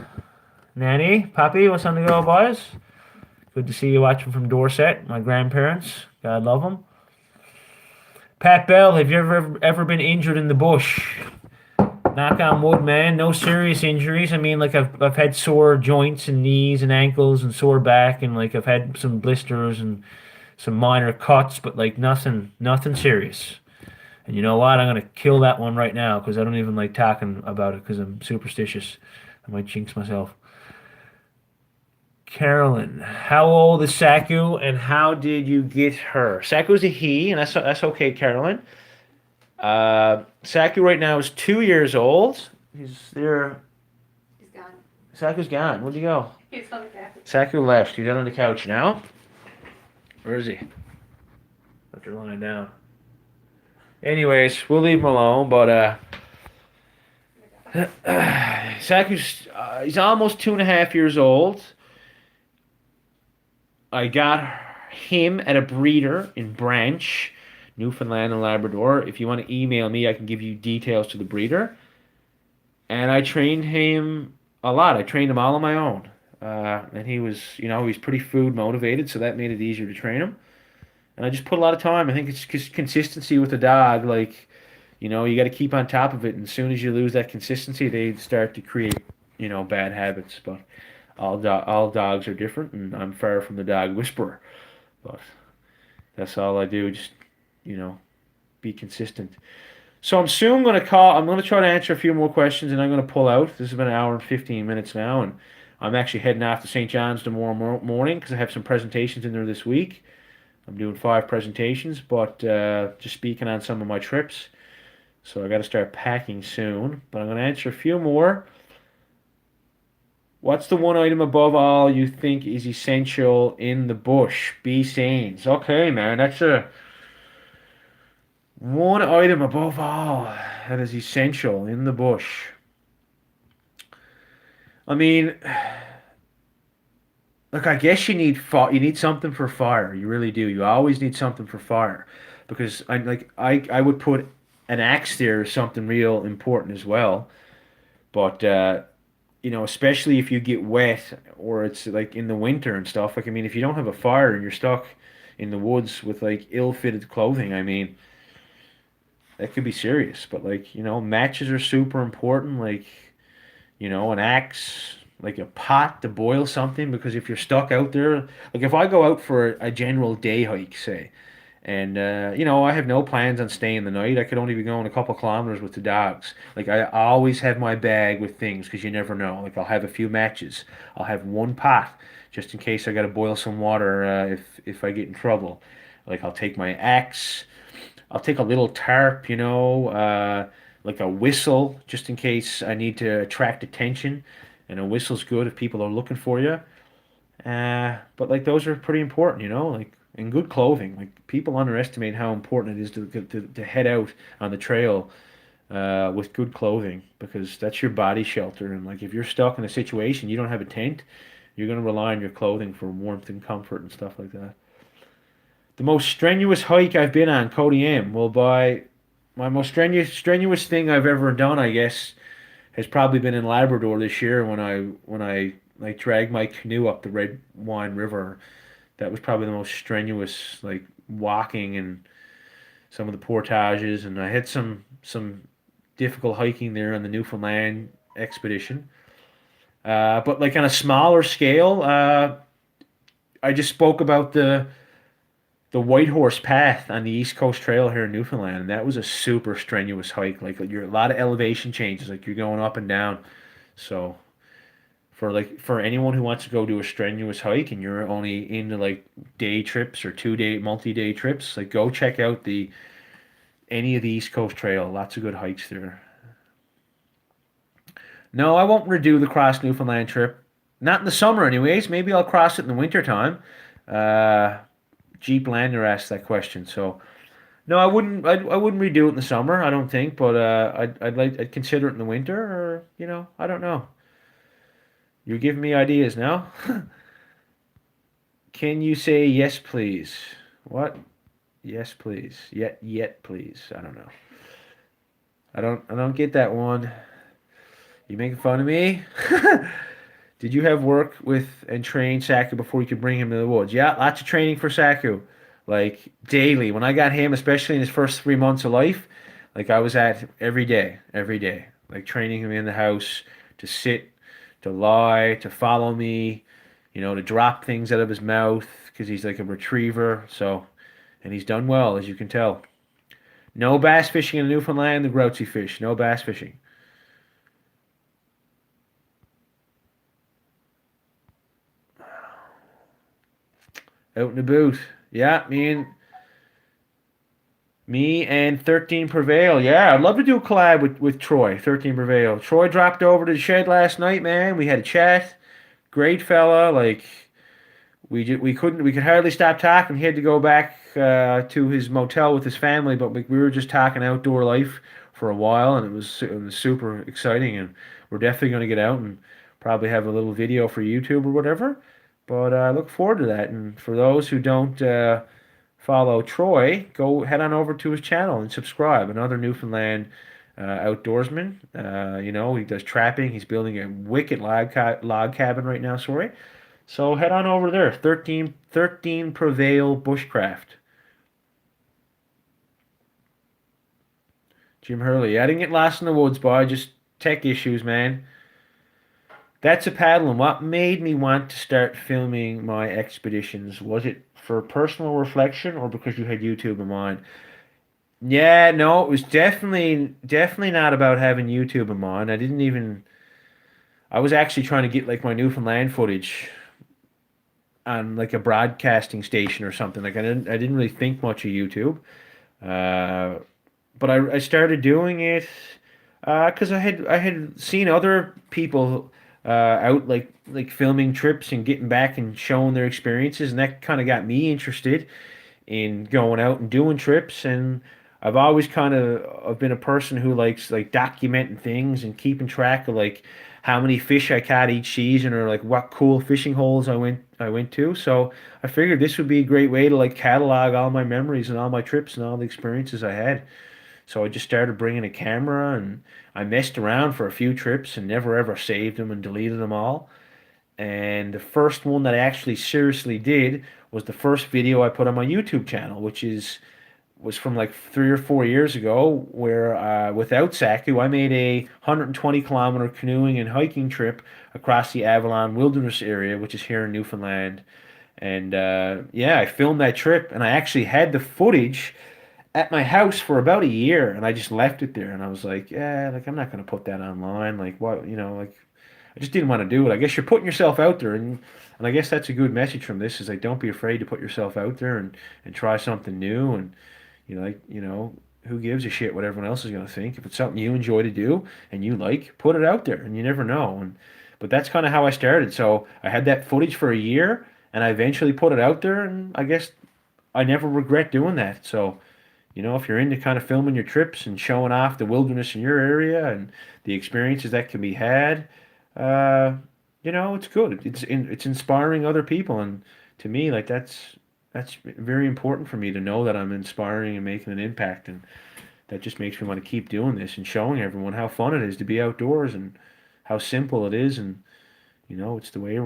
Nanny, Poppy, what's on the go, boys? Good to see you watching from Dorset, my grandparents. God love them. Pat Bell, have you ever been injured in the bush? Knock on wood, man. No serious injuries. I mean, like I've had sore joints and knees and ankles and sore back, and like I've had some blisters and some minor cuts, but like nothing serious. And you know what? I'm gonna kill that one right now because I don't even like talking about it because I'm superstitious. I might jinx myself. Carolyn, how old is Saku and how did you get her? Saku's a he, and that's okay, Carolyn. Saku right now is 2 years old. He's there. He's gone. Saku's gone. Where'd he go? He's on the couch. Saku left. He's down on the couch now. Where is he? After lying down. Anyways, we'll leave him alone, but Saku's he's almost 2.5 years old. I got him at a breeder in Branch, Newfoundland and Labrador. If you want to email me, I can give you details to the breeder. And I trained him a lot. I trained him all on my own. And he was, he's pretty food motivated, so that made it easier to train him. And I just put a lot of time. I think it's just consistency with the dog. Like, you got to keep on top of it. And as soon as you lose that consistency, they start to create, bad habits. But all dogs are different, and I'm far from the dog whisperer. But that's all I do. Just, be consistent. So I'm soon going to call. I'm going to try to answer a few more questions, and I'm going to pull out. This has been an hour and 15 minutes now, and I'm actually heading off to St. John's tomorrow morning because I have some presentations in there this week. I'm doing 5 presentations, but just speaking on some of my trips. So I got to start packing soon. But I'm going to answer a few more. What's the one item above all you think is essential in the bush? Be sane. Okay, man, that's a one item above all that is essential in the bush. I mean, look, I guess you need you need something for fire. You really do. You always need something for fire, because I would put an axe there as something real important as well. But especially if you get wet or it's like in the winter and stuff. Like, I mean, if you don't have a fire and you're stuck in the woods with like ill-fitted clothing, I mean, that could be serious. But like, matches are super important. Like, an axe, like a pot to boil something, because if you're stuck out there, like if I go out for a general day hike, say, and I have no plans on staying the night. I could only be going a couple kilometers with the dogs. Like, I always have my bag with things because you never know. Like, I'll have a few matches. I'll have one pot just in case I got to boil some water if I get in trouble. Like, I'll take my axe. I'll take a little tarp, like a whistle just in case I need to attract attention. And a whistle's good if people are looking for you. But like, those are pretty important, like, and good clothing. Like, people underestimate how important it is to head out on the trail with good clothing, because that's your body shelter. And like, if you're stuck in a situation, you don't have a tent, you're going to rely on your clothing for warmth and comfort and stuff like that. The most strenuous hike I've been on, Cody M. Well, by my most strenuous thing I've ever done, I guess, has probably been in Labrador this year when I like dragged my canoe up the Red Wine River. That was probably the most strenuous, like, walking and some of the portages, and I had some difficult hiking there on the Newfoundland expedition. But like on a smaller scale, I just spoke about the White Horse Path on the East Coast Trail here in Newfoundland, and that was a super strenuous hike. Like, you're a lot of elevation changes, like you're going up and down. So for anyone who wants to go do a strenuous hike and you're only into like day trips or 2-day multi-day trips, like, go check out any of the East Coast Trail. Lots of good hikes there. No, I won't redo the Cross Newfoundland trip. Not in the summer anyways. Maybe I'll cross it in the winter time. Jeep Lander asked that question, so no, I wouldn't. I wouldn't redo it in the summer. I don't think, but I'd consider it in the winter, or I don't know. You're giving me ideas now. Can you say yes, please? What? Yes, please. Yet, please. I don't know. I don't get that one. You making fun of me? Did you have work with and train Saku before you could bring him to the woods? Yeah, lots of training for Saku, like daily. When I got him, especially in his first 3 months of life, like, I was at every day, like training him in the house to sit, to lie, to follow me, to drop things out of his mouth because he's like a retriever. So, and he's done well, as you can tell. No bass fishing in Newfoundland, the grouchy fish. No bass fishing. Out and about. Yeah, me and 13 Prevail. Yeah, I'd love to do a collab with Troy, 13 Prevail. Troy dropped over to the shed last night, man. We had a chat. Great fella. Like we could hardly stop talking. He had to go back to his motel with his family, but we were just talking outdoor life for a while, and it was super exciting. And we're definitely going to get out and probably have a little video for YouTube or whatever. But I look forward to that. And for those who don't follow Troy, go head on over to his channel and subscribe. Another Newfoundland outdoorsman. He does trapping. He's building a wicked log cabin right now. Sorry. So head on over there, 13 Prevail Bushcraft. Jim Hurley. I didn't get lost in the woods, boy. Just tech issues, man. That's a paddle. And what made me want to start filming my expeditions? Was it for personal reflection or because you had YouTube in mind? Yeah, no, it was definitely not about having YouTube in mind. I was actually trying to get like my Newfoundland footage on like a broadcasting station or something. Like I didn't really think much of YouTube. Uh, but I started doing it because I had seen other people out like filming trips and getting back and showing their experiences, and that kind of got me interested in going out and doing trips. And I've always I've been a person who likes like documenting things and keeping track of like how many fish I caught each season or like what cool fishing holes I went to. So I figured this would be a great way to like catalog all my memories and all my trips and all the experiences I had. So I just started bringing a camera and I messed around for a few trips and never ever saved them and deleted them all. And the first one that I actually seriously did was the first video I put on my YouTube channel, was from like 3 or 4 years ago, where without Saku, I made a 120-kilometer canoeing and hiking trip across the Avalon Wilderness area, which is here in Newfoundland. And yeah, I filmed that trip, and I actually had the footage at my house for about a year, and I just left it there. And I was like, yeah, like I'm not gonna put that online. Like what, like I just didn't want to do it. I guess you're putting yourself out there, and I guess that's a good message from this is like don't be afraid to put yourself out there and try something new. And who gives a shit what everyone else is gonna think? If it's something you enjoy to do and you like, put it out there, and you never know. And but that's kind of how I started. So I had that footage for a year, and I eventually put it out there, and I guess I never regret doing that. So. If you're into kind of filming your trips and showing off the wilderness in your area and the experiences that can be had, uh, it's good. It's inspiring other people, and to me, like that's very important for me to know that I'm inspiring and making an impact, and that just makes me want to keep doing this and showing everyone how fun it is to be outdoors and how simple it is, and it's the way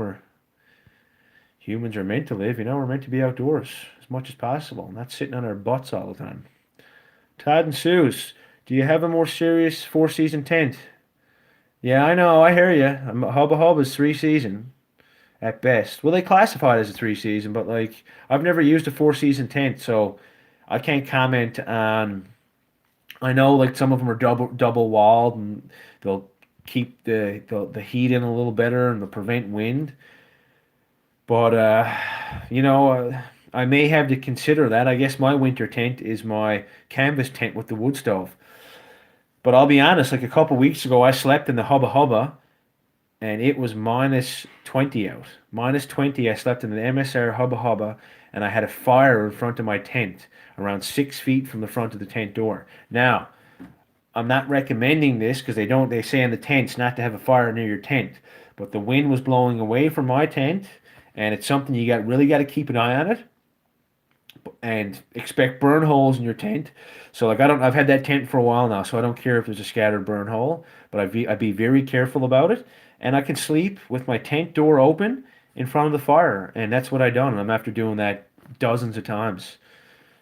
humans are meant to live. We're meant to be outdoors as much as possible, not sitting on our butts all the time. Todd and Suze, do you have a more serious four-season tent? Yeah, I know, I hear you. Hubba Hubba's three-season at best. Well, they classify it as a three-season, but like I've never used a four-season tent, so I can't comment on. I know like some of them are double walled and they'll keep the heat in a little better and they'll prevent wind. But I may have to consider that. I guess my winter tent is my canvas tent with the wood stove. But I'll be honest, like a couple weeks ago, I slept in the Hubba Hubba and it was minus 20 out. Minus 20, I slept in the MSR Hubba Hubba and I had a fire in front of my tent around 6 feet from the front of the tent door. Now, I'm not recommending this because they say in the tents not to have a fire near your tent. But the wind was blowing away from my tent and it's something you really got to keep an eye on it and expect burn holes in your tent. So like I've had that tent for a while now, so I don't care if there's a scattered burn hole, but I'd be very careful about it. And I can sleep with my tent door open in front of the fire, and that's what I done. And I'm after doing that dozens of times.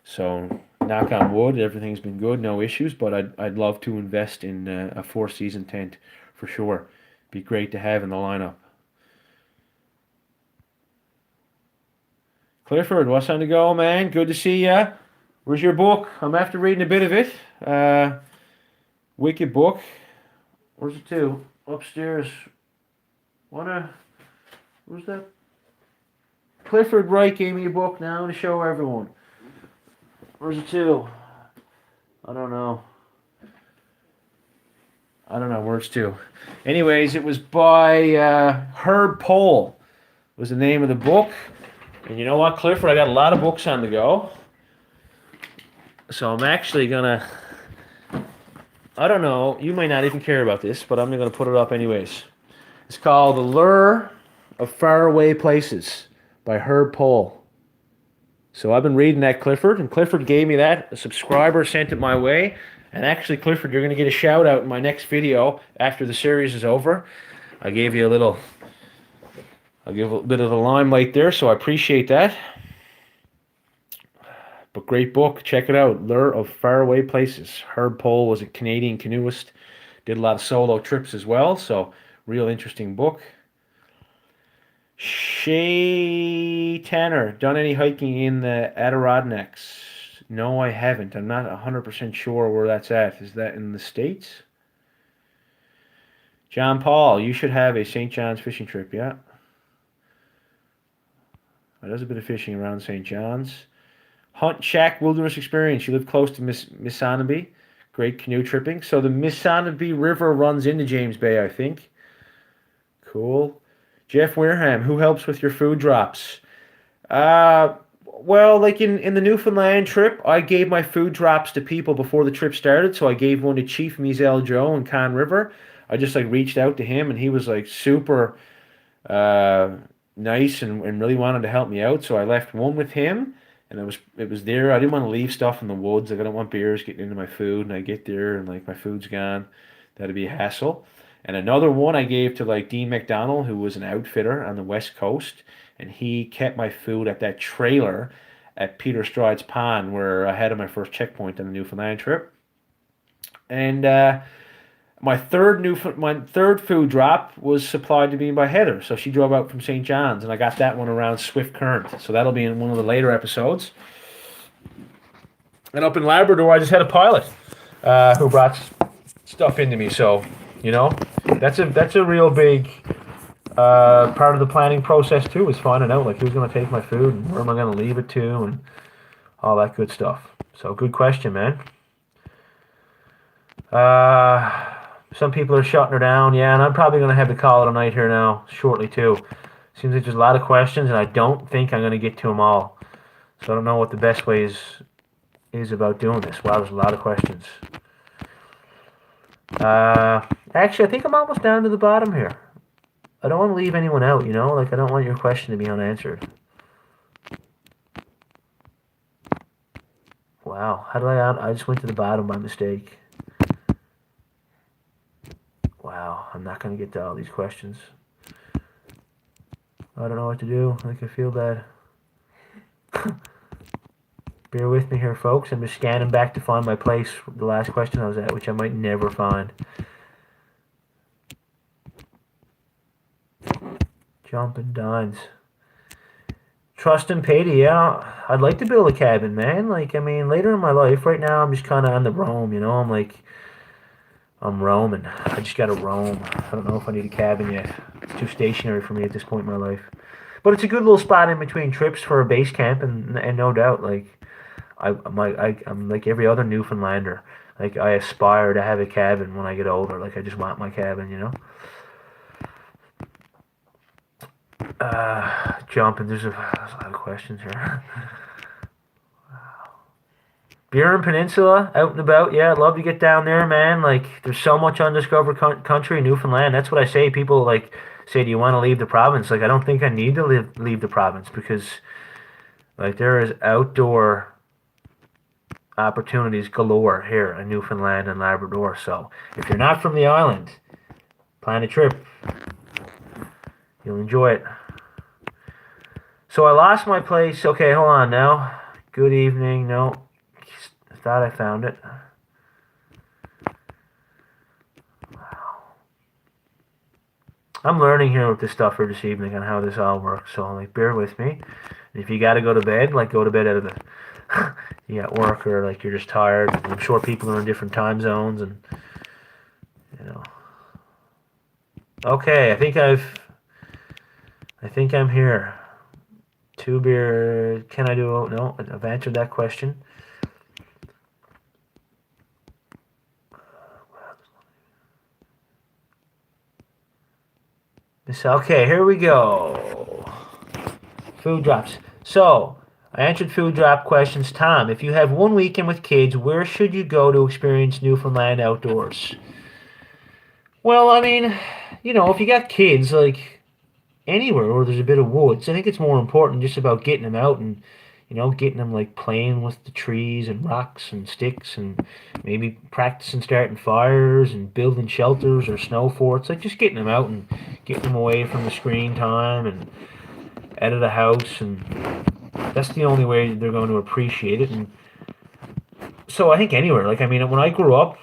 So knock on wood, everything's been good, no issues. But I'd love to invest in a four-season tent for sure. Be great to have in the lineup. Clifford, what's on the go, man? Good to see ya. Where's your book? I'm after reading a bit of it. Wicked book. Where's it to? Upstairs. Wanna? Where's that? Clifford Wright gave me a book now to show everyone. Where's it to? I don't know. Where it's to. Anyways, it was by Herb Pohl was the name of the book. And you know what, Clifford? I got a lot of books on the go. So I'm actually going to... I don't know. You might not even care about this, but I'm going to put it up anyways. It's called The Lure of Faraway Places by Herb Pohl. So I've been reading that, Clifford, and Clifford gave me that. A subscriber sent it my way. And actually, Clifford, you're going to get a shout out in my next video after the series is over. I'll give a bit of the limelight there, so I appreciate that. But great book. Check it out. Lure of Faraway Places. Herb Pohl was a Canadian canoeist. Did a lot of solo trips as well, so real interesting book. Shay Tanner, done any hiking in the Adirondacks? No, I haven't. I'm not 100% sure where that's at. Is that in the States? John Paul, you should have a St. John's fishing trip, yeah. I does a bit of fishing around St. John's. Hunt Shack Wilderness Experience. You live close to Missanabie. Great canoe tripping. So the Missanabie River runs into James Bay, I think. Cool. Jeff Wareham, who helps with your food drops? Well, like in the Newfoundland trip, I gave my food drops to people before the trip started. So I gave one to Chief Mizel Joe in Con River. I just like reached out to him, and he was like super nice and really wanted to help me out. So I left one with him, and it was there. I didn't want to leave stuff in the woods. Like I don't want bears getting into my food, and I get there and like my food's gone. That'd be a hassle. And another one I gave to like Dean McDonald, who was an outfitter on the West Coast, and he kept my food at that trailer at Peter Stride's Pond where I had my first checkpoint on the Newfoundland trip. And my third food drop was supplied to me by Heather, so she drove out from St. John's, and I got that one around Swift Current. So that'll be in one of the later episodes. And up in Labrador, I just had a pilot who brought stuff into me. So, you know, that's a real big part of the planning process too, is finding out like who's going to take my food and where am I going to leave it to and all that good stuff. So good question, man. Some people are shutting her down, yeah, and I'm probably going to have to call it a night here now shortly too. Seems like there's a lot of questions, and I don't think I'm going to get to them all. So I don't know what the best way is about doing this. Wow, there's a lot of questions. Actually, I think I'm almost down to the bottom here. I don't want to leave anyone out, you know? Like, I don't want your question to be unanswered. Wow, how did I just went to the bottom by mistake. Wow, I'm not going to get to all these questions. I don't know what to do. Like, I feel bad. Bear with me here, folks. I'm just scanning back to find my place, the last question I was at, which I might never find. Jumping Dines. Trust and Patey, yeah. I'd like to build a cabin, man. Like, I mean, later in my life, right now, I'm just kind of on the roam, you know? I'm roaming. I just gotta roam. I don't know if I need a cabin yet. It's too stationary for me at this point in my life. But it's a good little spot in between trips for a base camp, and no doubt, like, I'm like every other Newfoundlander. Like, I aspire to have a cabin when I get older. Like, I just want my cabin, you know? Jumping. There's a lot of questions here. Burin Peninsula, out and about. Yeah, I'd love to get down there, man. Like, there's so much undiscovered country in Newfoundland. That's what I say. People, like, say, do you want to leave the province? Like, I don't think I need to leave the province because, like, there is outdoor opportunities galore here in Newfoundland and Labrador. So, if you're not from the island, plan a trip. You'll enjoy it. So, I lost my place. Okay, hold on now. Good evening. No. I thought I found it. Wow. I'm learning here with this stuff for this evening on how this all works, so like bear with me. And if you gotta go to bed, like go to bed out of the you got work or like you're just tired. I'm sure people are in different time zones and you know. Okay, I think I'm here. Two beer. Can I do? No, I've answered that question. Okay, here we go. Food drops. So, I answered food drop questions. Tom, if you have one weekend with kids, where should you go to experience Newfoundland outdoors? Well, I mean, if you got kids, like anywhere where there's a bit of woods, I think it's more important just about getting them out and, getting them like playing with the trees and rocks and sticks and maybe practicing starting fires and building shelters or snow forts. Like just getting them out and getting them away from the screen time and out of the house, and that's the only way they're going to appreciate it. And so I think anywhere, like I mean, when I grew up,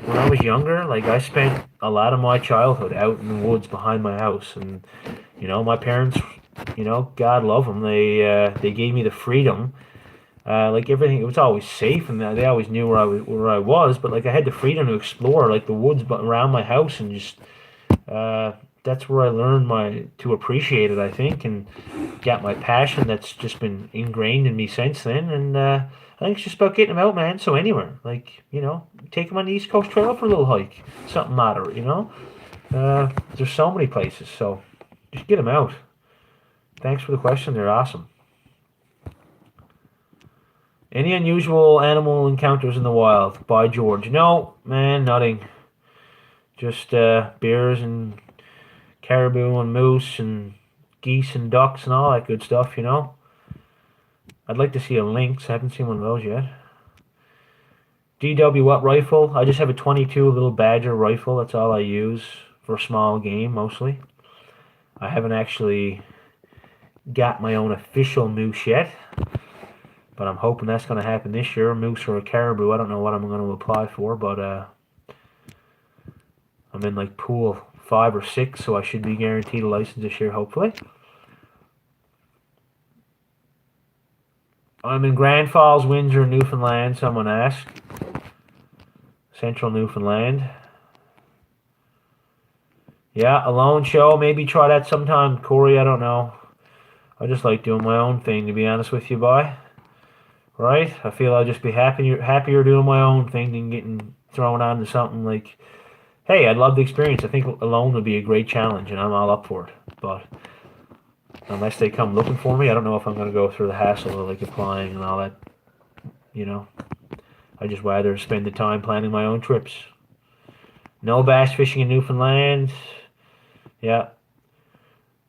when I was younger, like I spent a lot of my childhood out in the woods behind my house, and my parents, God love them, they gave me the freedom. Like everything, it was always safe, and they always knew where I was. But like I had the freedom to explore like the woods around my house, and just uh, that's where I learned to appreciate it, I think, and got my passion that's just been ingrained in me since then. And I think it's just about getting them out, man. So anywhere, like take them on the East Coast Trail for a little hike, something moderate. There's so many places, so just get them out. Thanks for the question. They're awesome. Any unusual animal encounters in the wild? By George. No, man, nothing. Just bears and caribou and moose and geese and ducks and all that good stuff. I'd like to see a lynx. I haven't seen one of those yet. DW what rifle? I just have a 22 little Badger rifle. That's all I use for small game mostly. I haven't actually got my own official moose yet, but I'm hoping that's going to happen this year. Moose or a caribou. I don't know what I'm going to apply for, but I'm in like pool 5 or 6, so I should be guaranteed a license this year, hopefully. I'm in Grand Falls, Windsor, Newfoundland, someone asked. Central Newfoundland. Yeah, alone show. Maybe try that sometime, Corey. I don't know. I just like doing my own thing, to be honest with you, boy. Right? I feel I'll just be happier doing my own thing than getting thrown onto something like, hey, I'd love the experience. I think alone would be a great challenge, and I'm all up for it. But unless they come looking for me, I don't know if I'm going to go through the hassle of like applying and all that. I just rather spend the time planning my own trips. No bass fishing in Newfoundland. Yeah.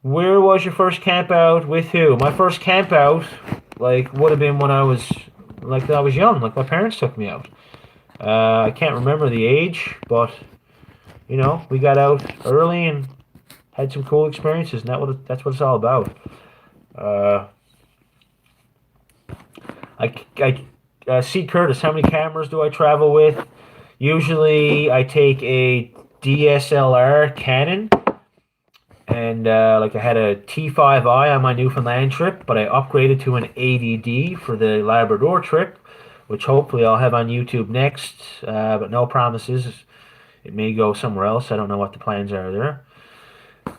Where was your first camp out? With who? My first camp out, like, would have been when I was young. Like, my parents took me out. I can't remember the age, but, we got out early and had some cool experiences, and that's what it's all about. See Curtis, how many cameras do I travel with? Usually I take a DSLR Canon, and like I had a T5i on my Newfoundland trip, but I upgraded to an 80D for the Labrador trip, which hopefully I'll have on YouTube next, but no promises. It may go somewhere else. I don't know what the plans are there.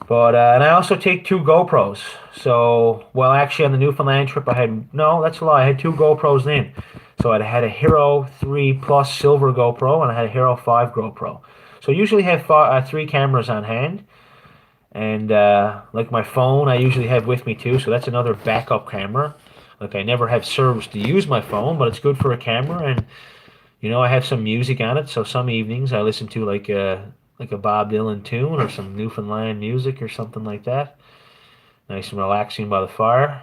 But and I also take 2 GoPros. So, well, actually on the Newfoundland trip no, that's a lie. I had 2 GoPros then. So I had a Hero 3 Plus Silver GoPro and I had a Hero 5 GoPro. So I usually have 3 cameras on hand. And like my phone, I usually have with me too. So that's another backup camera. Like I never have service to use my phone, but it's good for a camera. And I have some music on it. So some evenings I listen to like a Bob Dylan tune or some Newfoundland music or something like that. Nice and relaxing by the fire.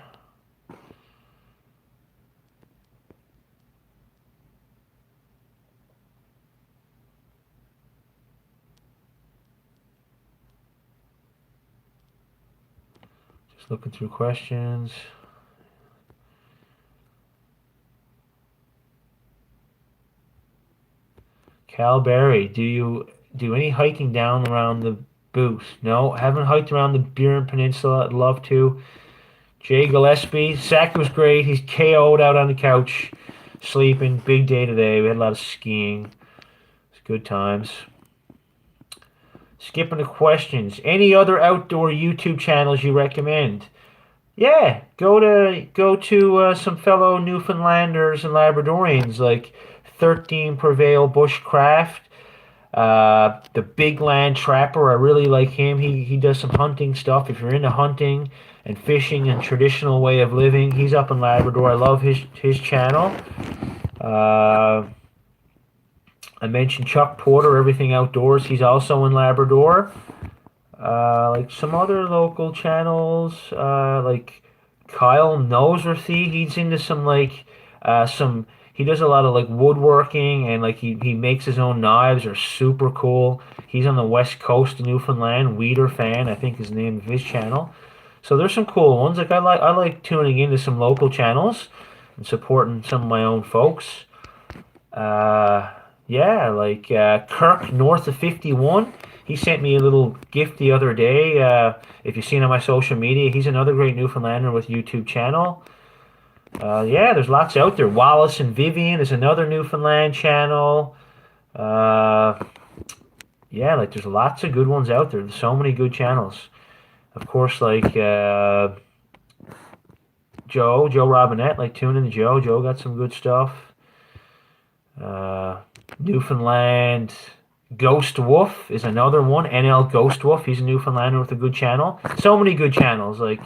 Just looking through questions. Cal Berry, do you do any hiking down around the Boot? No, haven't hiked around the Burin Peninsula. I'd love to. Jay Gillespie, Sack was great. He's KO'd out on the couch, sleeping. Big day today. We had a lot of skiing. It's good times. Skipping the questions. Any other outdoor YouTube channels you recommend? Yeah, go to some fellow Newfoundlanders and Labradorians like 13 Prevail Bushcraft. The Big Land Trapper, I really like him. He does some hunting stuff. If you're into hunting and fishing and traditional way of living, he's up in Labrador. I love his channel. Uh, I mentioned Chuck Porter, Everything Outdoors. He's also in Labrador. Like some other local channels, like Kyle Noseworthy. He's into some some. He does a lot of like woodworking and like he makes his own knives. Are super cool. He's on the west coast of Newfoundland. Weeder fan, I think is the name of his channel. So there's some cool ones. Like I like tuning into some local channels and supporting some of my own folks. Uh, yeah, like Kirk north of 51. He sent me a little gift the other day. If you've seen on my social media, he's another great Newfoundlander with YouTube channel. Yeah, there's lots out there. Wallace and Vivian is another Newfoundland channel. Uh, yeah, like there's lots of good ones out there. There's so many good channels. Of course, like Joe Robinette, like tune into Joe. Joe got some good stuff. Uh, Newfoundland Ghost Wolf is another one. NL Ghost Wolf. He's a Newfoundlander with a good channel. So many good channels. Like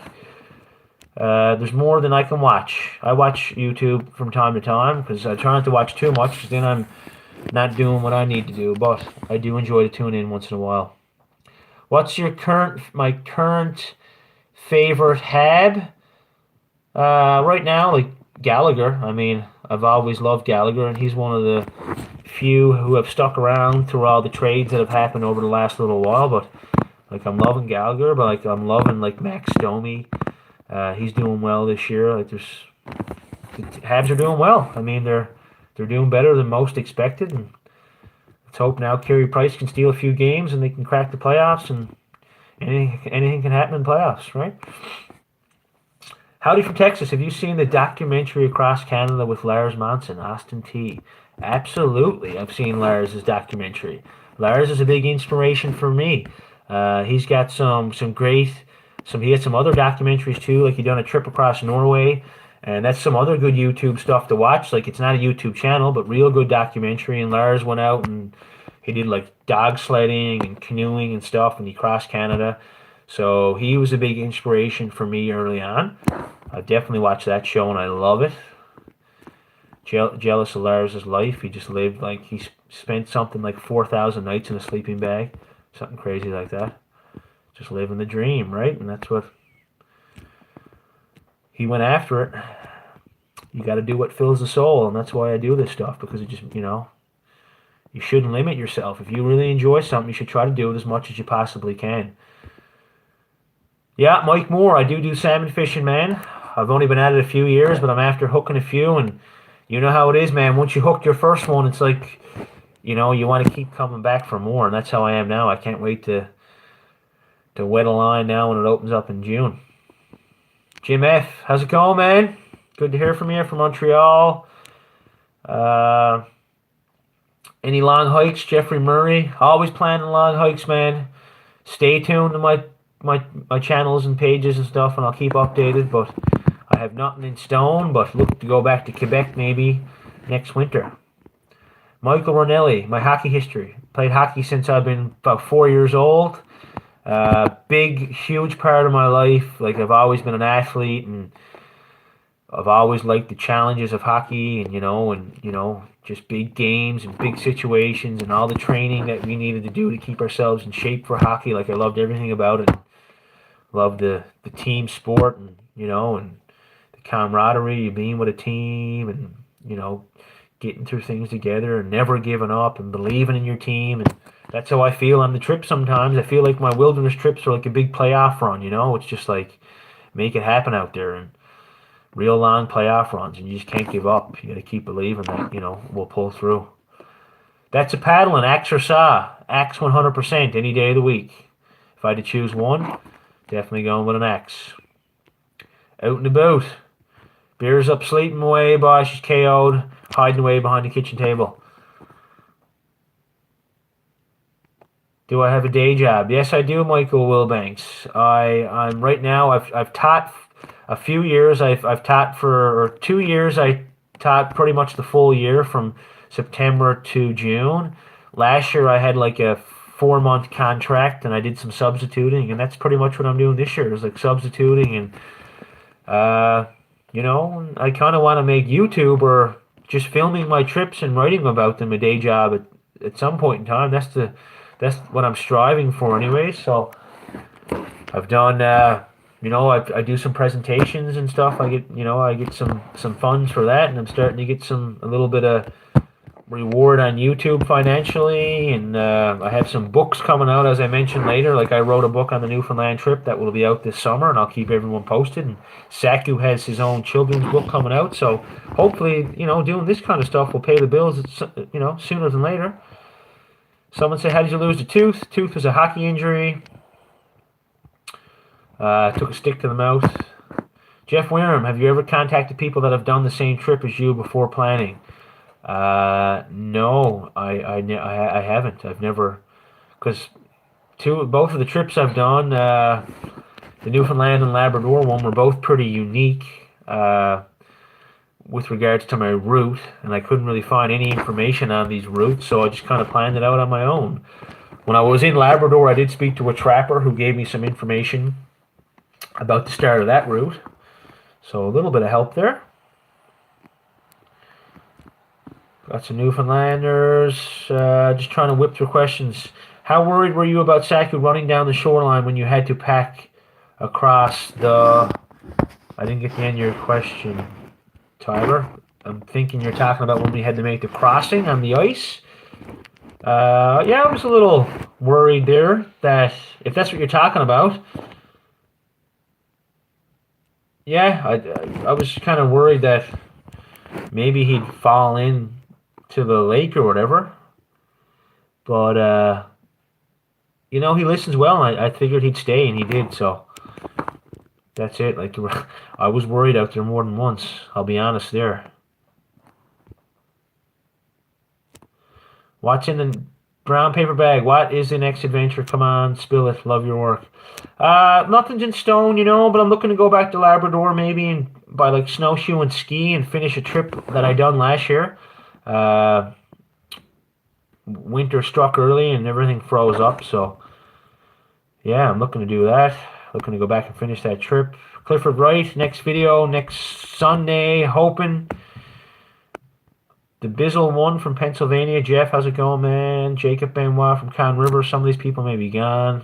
there's more than I can watch. I watch YouTube from time to time because I try not to watch too much because then I'm not doing what I need to do. But I do enjoy to tune in once in a while. What's my current favorite hab? Right now, like Gallagher. I mean, I've always loved Gallagher, and he's one of the few who have stuck around through all the trades that have happened over the last little while. But like, I'm loving Gallagher, but like, I'm loving like Max Domi. He's doing well this year. Like, the Habs are doing well. I mean, they're doing better than most expected, and let's hope now Carey Price can steal a few games and they can crack the playoffs, and anything can happen in playoffs, right? Howdy from Texas. Have you seen the documentary Across Canada with Lars Manson, Austin T? Absolutely. I've seen Lars's documentary. Lars is a big inspiration for me. He's got some great he had some other documentaries too, like he done a trip across Norway, and that's some other good YouTube stuff to watch. Like it's not a YouTube channel, but real good documentary. And Lars went out and he did like dog sledding and canoeing and stuff, and he crossed Canada. So he was a big inspiration for me early on. I definitely watched that show and I love it. Jealous of Lars's life. He just lived like he spent something like 4,000 nights in a sleeping bag, something crazy like that. Just living the dream, right? And that's what he went after it. You got to do what fills the soul, and that's why I do this stuff because it just you shouldn't limit yourself. If you really enjoy something, you should try to do it as much as you possibly can. Yeah, Mike Moore, I do salmon fishing, man. I've only been at it a few years, but I'm after hooking a few, and you know how it is, man. Once you hook your first one, it's like, you want to keep coming back for more, and that's how I am now. I can't wait to wet a line now when it opens up in June. Jim F, how's it going, man? Good to hear from you from Montreal. Uh, any long hikes, Jeffrey Murray? Always planning long hikes, man. Stay tuned to my channels and pages and stuff, and I'll keep updated. But I have nothing in stone. But look to go back to Quebec maybe next winter. Michael Ronelli, my hockey history. Played hockey since I've been about 4 years old. Big, huge part of my life. Like I've always been an athlete, and I've always liked the challenges of hockey, and just big games and big situations, and all the training that we needed to do to keep ourselves in shape for hockey. Like I loved everything about it. Loved the team sport, and the camaraderie, you being with a team, and getting through things together, and never giving up, and believing in your team. And that's how I feel on the trip sometimes. I feel like my wilderness trips are like a big playoff run, It's just like make it happen out there, and real long playoff runs, and you just can't give up. You got to keep believing that, we'll pull through. That's a paddling, axe or saw. Axe 100% any day of the week. If I had to choose one, definitely going with an axe. Out and about. Beer's up sleeping away, Bosh is KO'd, hiding away behind the kitchen table. Do I have a day job? Yes, I do, Michael Wilbanks. I'm right now. I've taught a few years I've taught for, or 2 years I taught pretty much the full year from September to June. Last year I had like a 4 month contract and I did some substituting, and that's pretty much what I'm doing this year is like substituting. And uh, I kind of want to make YouTube or just filming my trips and writing about them a day job at some point in time. That's what I'm striving for anyway. So I've done, I do some presentations and stuff. I get some funds for that, and I'm starting to get a little bit of reward on YouTube financially. And I have some books coming out, as I mentioned later. Like I wrote a book on the Newfoundland trip that will be out this summer, and I'll keep everyone posted. And Saku has his own children's book coming out, so hopefully, doing this kind of stuff will pay the bills, sooner than later. Someone said, "How did you lose the tooth?" Tooth was a hockey injury. Took a stick to the mouth. Jeff Wareham, have you ever contacted people that have done the same trip as you before planning? No, I haven't. I've never, because both of the trips I've done, the Newfoundland and Labrador one were both pretty unique with regards to my route, and I couldn't really find any information on these routes, so I just kind of planned it out on my own. When I was in Labrador, I did speak to a trapper who gave me some information about the start of that route, so a little bit of help there. Got some Newfoundlanders. Just trying to whip through questions. How worried were you about Saku running down the shoreline when you had to pack across the... I didn't get the end of your question, Tyler. I'm thinking you're talking about when we had to make the crossing on the ice. Yeah, I was a little worried there, that if that's what you're talking about. Yeah, I was kind of worried that maybe he'd fall in to the lake or whatever. But, he listens well, and I figured he'd stay, and he did, so that's it. Like, I was worried out there more than once, I'll be honest there. What's in the brown paper bag? What is the next adventure? Come on, spill it. Love your work. Nothing's in stone, but I'm looking to go back to Labrador maybe and by like snowshoe and ski and finish a trip that I done last year. Winter struck early and everything froze up, so yeah, I'm looking to do that. Looking to go back and finish that trip. Clifford Wright, next video next Sunday, hoping. The Bizzle one from Pennsylvania. Jeff, how's it going, man? Jacob Benoit from Con River. Some of these people may be gone.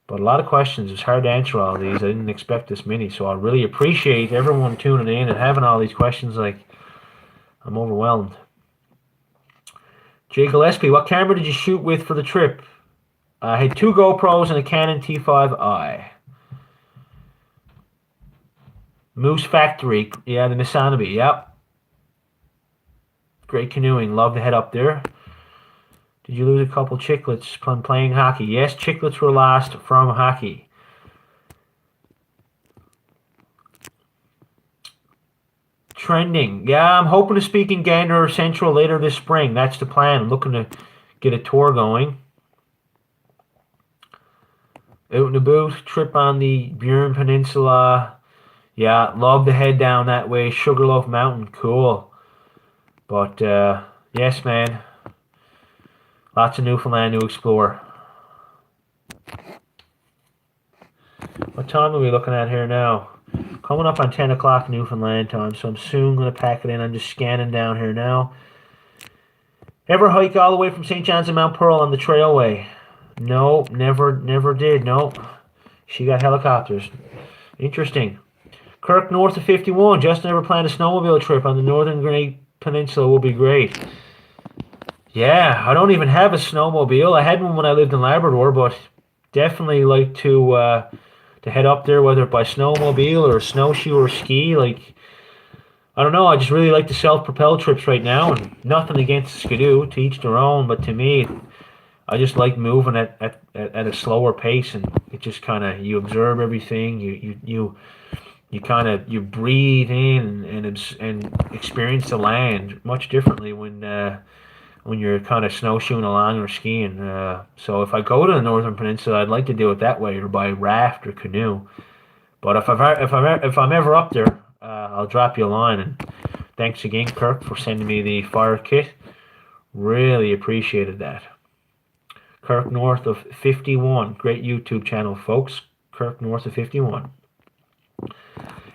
But a lot of questions. It's hard to answer all of these. I didn't expect this many. So I really appreciate everyone tuning in and having all these questions. Like, I'm overwhelmed. Jay Gillespie, what camera did you shoot with for the trip? I had 2 GoPros and a Canon T5i. Moose Factory. Yeah, the Misanabi. Yep. Great canoeing. Love to head up there. Did you lose a couple chicklets from playing hockey? Yes, chicklets were lost from hockey. Trending. Yeah, I'm hoping to speak in Gander Central later this spring. That's the plan. I'm looking to get a tour going. Out and about. Trip on the Burin Peninsula. Yeah, love to head down that way. Sugarloaf Mountain. Cool. But, yes, man. Lots of Newfoundland to explore. What time are we looking at here now? Coming up on 10 o'clock Newfoundland time, so I'm soon going to pack it in. I'm just scanning down here now. Ever hike all the way from St. John's and Mount Pearl on the trailway? No, never did. No. She got helicopters. Interesting. Kirk, north of 51. Just never planned a snowmobile trip on the Northern Great Peninsula. Will be great. Yeah, I don't even have a snowmobile. I had one when I lived in Labrador, but definitely like to head up there, whether by snowmobile or snowshoe or ski. Like, I don't know. I just really like the self-propelled trips right now, and nothing against Skidoo, to each their own. But to me, I just like moving at a slower pace, and it just kind of, you observe everything. You kind of, you breathe in and experience the land much differently when you're kind of snowshoeing along or skiing. So if I go to the Northern Peninsula, I'd like to do it that way, or by raft or canoe. But if I'm ever up there, I'll drop you a line. And thanks again, Kirk, for sending me the fire kit. Really appreciated that. Kirk North of 51, great YouTube channel, folks. Kirk North of 51.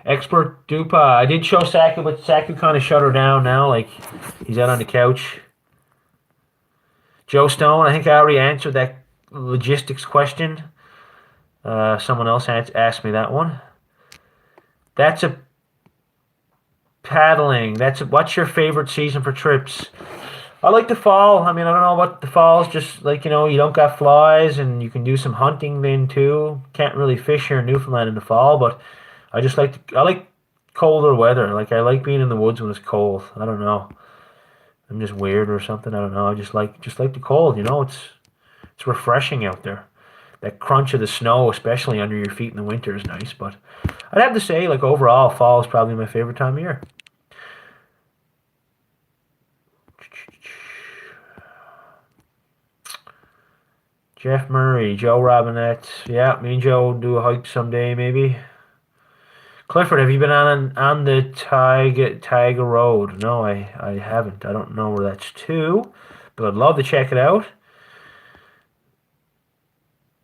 Expert Dupa. I did show Saku, but Saku kind of shut her down now. Like, he's out on the couch. Joe Stone, I think I already answered that logistics question. Someone else asked me that one. That's a paddling. What's your favorite season for trips? I like the fall. I mean, I don't know what the fall's just like, you don't got flies and you can do some hunting then too. Can't really fish here in Newfoundland in the fall, but I like colder weather. Like I like being in the woods when it's cold. I don't know. I'm just weird or something. I don't know. I just like the cold, It's refreshing out there. That crunch of the snow, especially under your feet in the winter, is nice. But I'd have to say, like overall, fall is probably my favorite time of year. Jeff Murray, Joe Robinette. Yeah, me and Joe will do a hike someday, maybe. Clifford, have you been on the Tiger Road? No, I haven't. I don't know where that's to, but I'd love to check it out.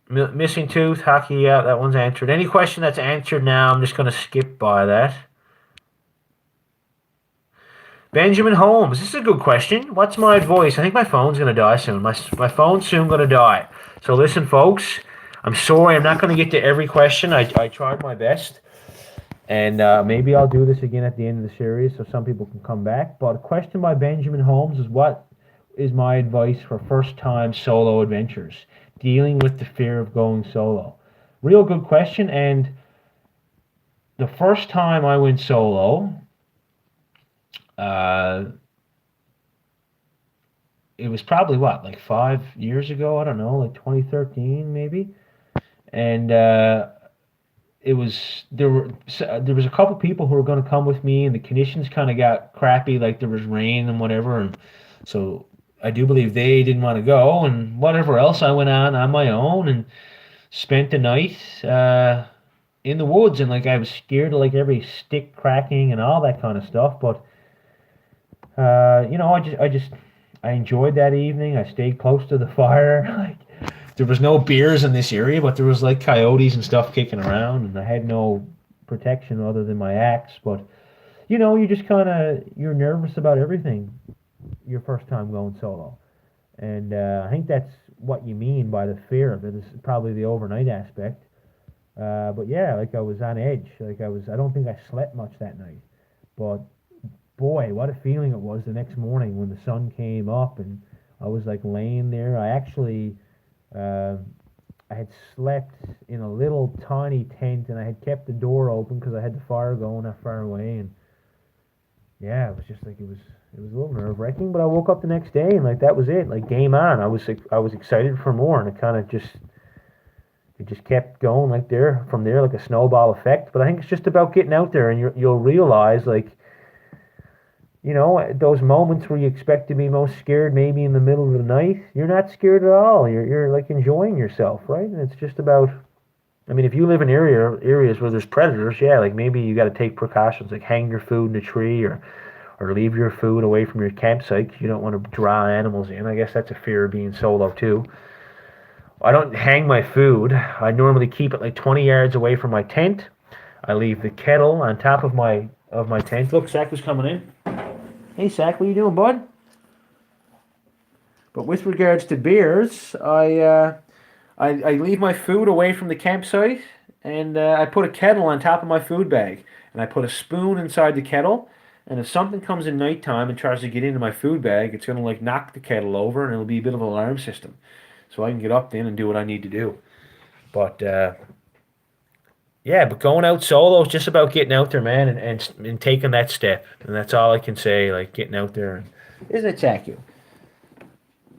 Missing tooth, hockey, yeah, that one's answered. Any question that's answered now, I'm just going to skip by that. Benjamin Holmes, this is a good question. What's my advice? I think my phone's going to die soon. My phone's soon going to die. So listen, folks, I'm sorry I'm not going to get to every question. I tried my best. And maybe I'll do this again at the end of the series so some people can come back. But a question by Benjamin Holmes is, what is my advice for first-time solo adventures? Dealing with the fear of going solo. Real good question. And the first time I went solo, it was probably like 5 years ago? I don't know, like 2013 maybe. And there was a couple people who were going to come with me, and the conditions kind of got crappy, like there was rain and whatever, and so I do believe they didn't want to go, and whatever else, I went on my own and spent the night in the woods, and like I was scared of like every stick cracking and all that kind of stuff, but I enjoyed that evening. I stayed close to the fire. Like there was no bears in this area, but there was like coyotes and stuff kicking around, and I had no protection other than my axe. But you just you're nervous about everything your first time going solo, and I think that's what you mean by the fear of it. Is probably the overnight aspect. But yeah, like I was on edge. I don't think I slept much that night, but boy, what a feeling it was the next morning when the sun came up and I was like laying there. I had slept in a little tiny tent and I had kept the door open because I had the fire going that far away. And yeah, it was just like it was a little nerve wracking. But I woke up the next day and like that was it. Like game on. I was excited for more, and it just kept going like from there like a snowball effect. But I think it's just about getting out there, and you'll realize like, those moments where you expect to be most scared, maybe in the middle of the night, you're not scared at all. You're like enjoying yourself, right? And it's just about, I mean, if you live in areas where there's predators, yeah, like maybe you got to take precautions, like hang your food in a tree or leave your food away from your campsite 'cause you don't want to draw animals in. I guess that's a fear of being solo too. I don't hang my food. I normally keep it like 20 yards away from my tent. I leave the kettle on top of my tent. Look, Zach was coming in. Hey, Sack, what you doing, bud? But with regards to bears, I leave my food away from the campsite, and I put a kettle on top of my food bag, and I put a spoon inside the kettle, and if something comes in nighttime and tries to get into my food bag, it's gonna like knock the kettle over, and it'll be a bit of an alarm system, so I can get up then and do what I need to do. But yeah, but going out solo is just about getting out there, man, and taking that step. And that's all I can say, like getting out there. Isn't it, Saku?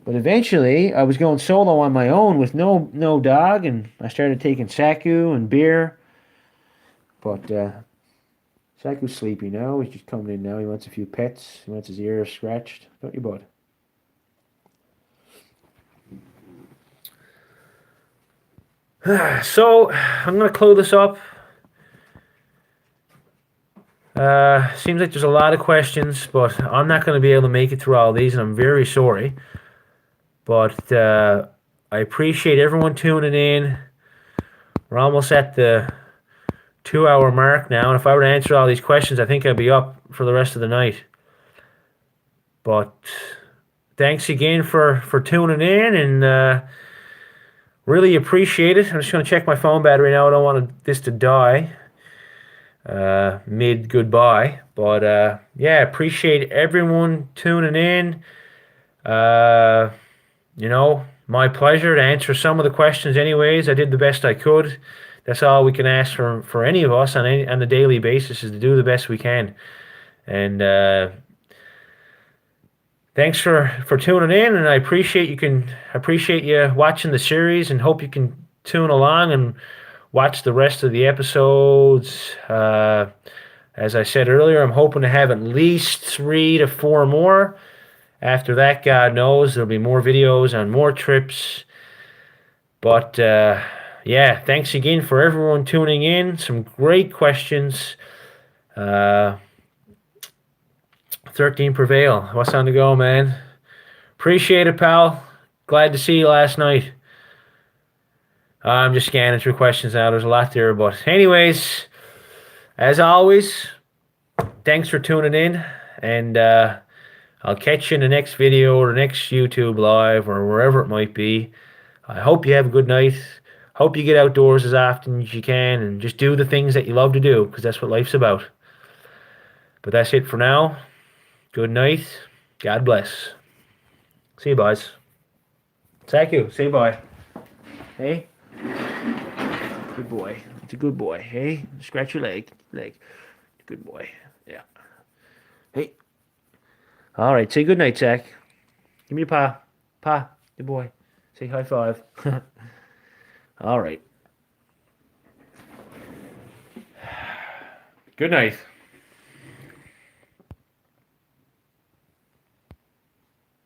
But eventually, I was going solo on my own with no dog, and I started taking Saku and beer. But Saku's sleepy now. He's just coming in now. He wants a few pets. He wants his ears scratched. Don't you, bud? So, I'm going to close this up. Seems like there's a lot of questions, but I'm not going to be able to make it through all these, and I'm very sorry. But I appreciate everyone tuning in. We're almost at the 2 hour mark now, and if I were to answer all these questions, I think I'd be up for the rest of the night. But thanks again for tuning in, and really appreciate it. I'm just going to check my phone battery now. I don't want this to die mid goodbye. But yeah, appreciate everyone tuning in. Uh, my pleasure to answer some of the questions. Anyways, I did the best I could. That's all we can ask for any of us on a daily basis is to do the best we can. And thanks for tuning in, and I appreciate you watching the series, and hope you can tune along and watch the rest of the episodes. As I said earlier, I'm hoping to have at least 3 to 4 more. After that, God knows, there'll be more videos on more trips. But yeah, thanks again for everyone tuning in. Some great questions. 13 Prevail. What's on the go, man? Appreciate it, pal. Glad to see you last night. I'm just scanning through questions now. There's a lot there. But anyways, as always, thanks for tuning in. And I'll catch you in the next video or the next YouTube live or wherever it might be. I hope you have a good night. Hope you get outdoors as often as you can and just do the things that you love to do, because that's what life's about. But that's it for now. Good night. God bless. See you, boys. Thank you. Say bye. Hey? Good boy. It's a good boy. Hey? Scratch your leg. Good boy. Yeah. Hey. All right. Say good night, Zach. Give me a paw. Paw. Good boy. Say high five. All right. Good night.